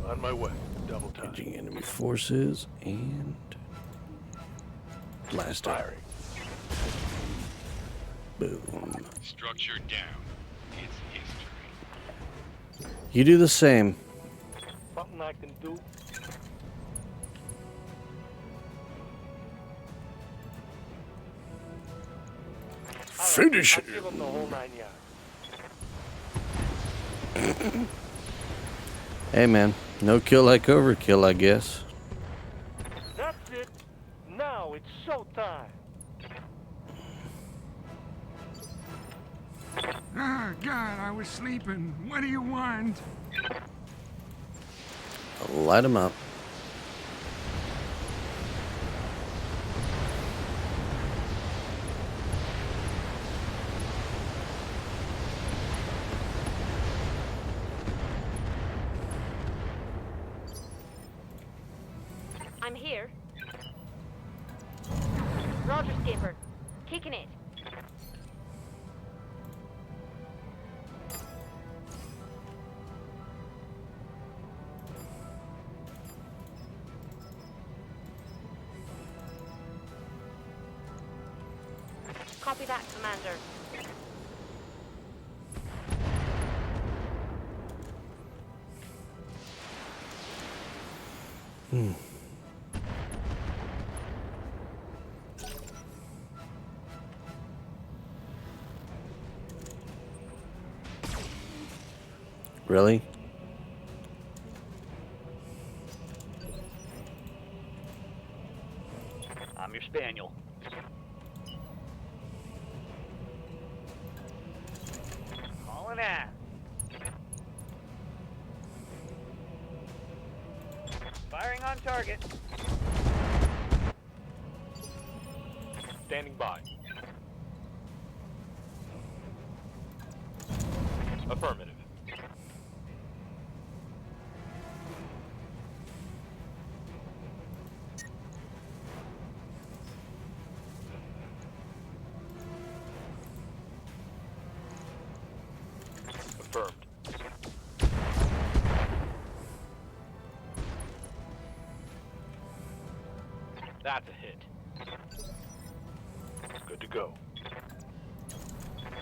On my way. Double time. Engaging enemy forces and blast out. Firing. Boom. Structure down. It's history. You do the same. Something I can do. Finish I'll give him the whole 9 yards. Hey man, no kill like overkill, I guess. That's it. Now it's showtime. Ah, God, I was sleeping. What do you want? Light them up. I'm here. Roger, Skipper. Kicking it. Copy that, Commander. Really? I'm your spaniel. Hauling ass. Firing on target. Standing by. Affirmative. Affirmed. That's a hit. Good to go.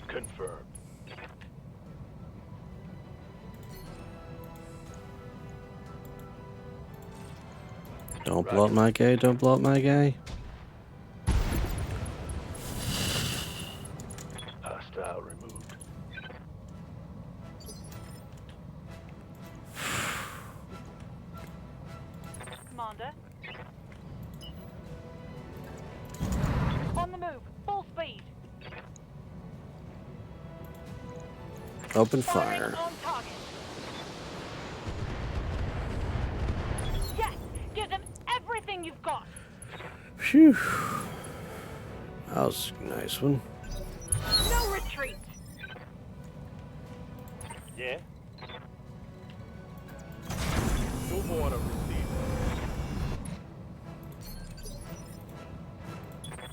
Confirmed. Don't blow up my guy, don't blow up my guy. Hostile removed. Commander. On the move. Full speed. Open Firing fire. on target. Yes! Give them everything you've got. Phew. That was a nice one. No retreat. Yeah? Move on to receive.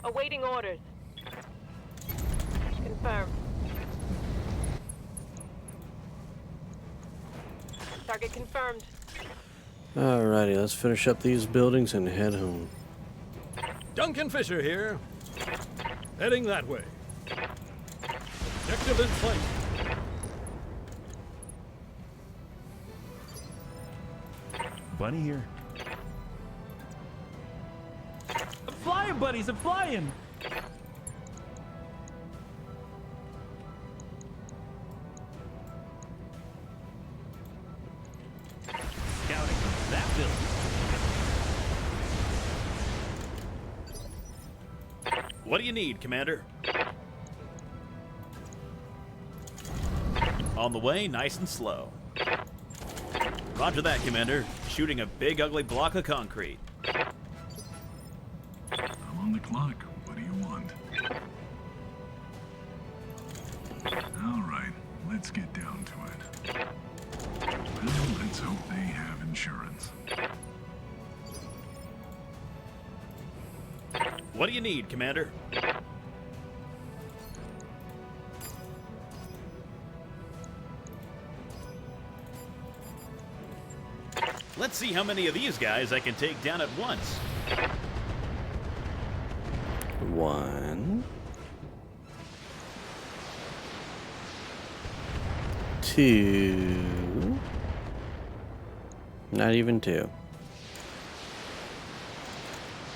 Awaiting orders. Confirmed. Target confirmed. Alrighty, let's finish up these buildings and head home. Duncan Fisher here. Heading that way. Objective in sight. Bunny here. I'm flying, buddies. I'm flying. Scouting that building. What do you need, Commander? On the way, nice and slow. Roger that, Commander. Shooting a big, ugly block of concrete. I'm on the clock. What do you want? All right, let's get down to it. Well, let's hope they have insurance. What do you need, Commander? Let's see how many of these guys I can take down at once. 1, 2, not even 2.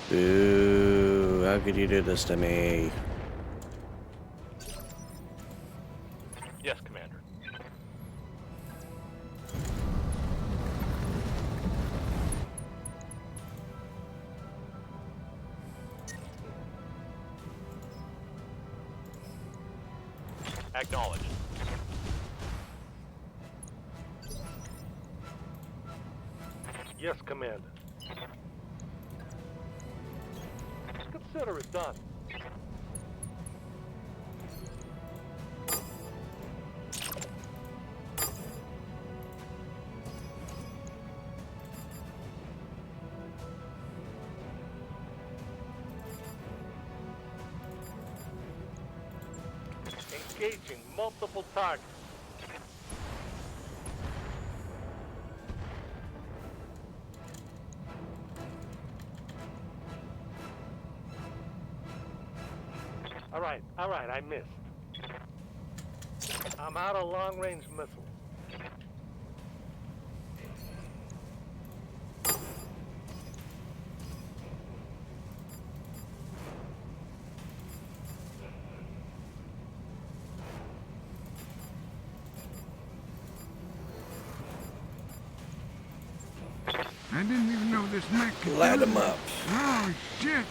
Boo, how could you do this to me? Yes, Commander. Acknowledged. Yes, Commander. Consider it done. Engaging multiple targets. All right, I missed. I'm out of long-range missiles. I didn't even know this mech could Light do 'em that. up. Oh, shit.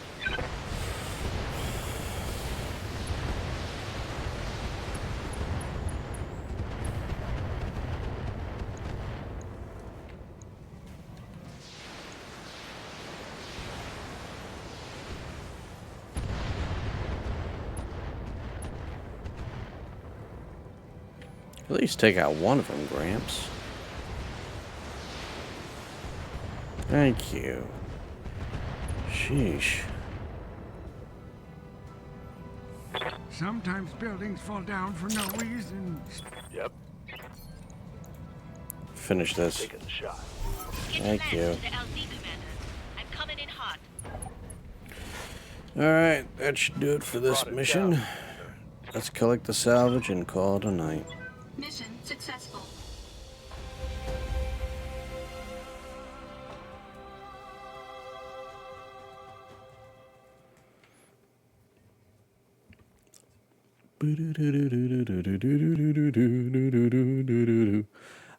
At least take out one of them, Gramps. Thank you. Sheesh. Sometimes buildings fall down for no reason. Yep. Finish this. Taking a shot. Thank you. To the LZ, Commander. I'm coming in hot. Alright, that should do it for this Brought it mission. down. Let's collect the salvage and call it a night. Mission successful.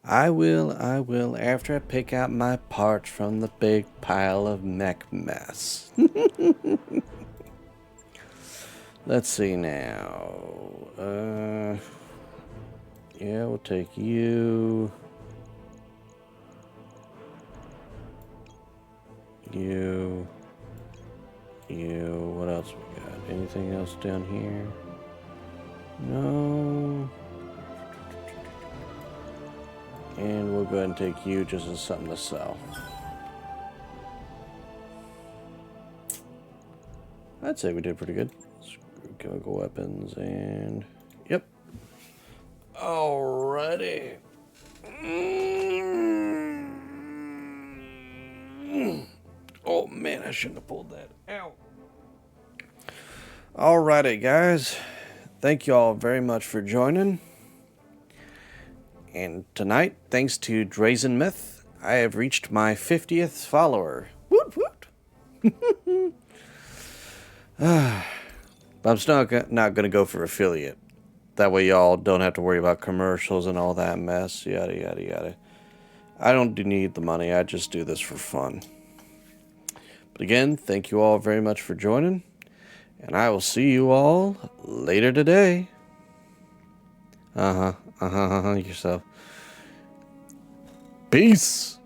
I will, after I pick out my parts from the big pile of mech mess. Let's see now. Yeah, we'll take you. You. What else we got? Anything else down here? No. And we'll go ahead and take you just as something to sell. I'd say we did pretty good. Chemical weapons and... Yep. Alrighty. Oh man, I shouldn't have pulled that. Ow. Alrighty, guys. Thank you all very much for joining. And tonight, thanks to Drazen Myth, I have reached my 50th follower. Woot woot! But I'm still not going to go for affiliate. That way y'all don't have to worry about commercials and all that mess, yada yada yada. I don't need the money, I just do this for fun. But again, thank you all very much for joining. And I will see you all later today. Yourself. Peace.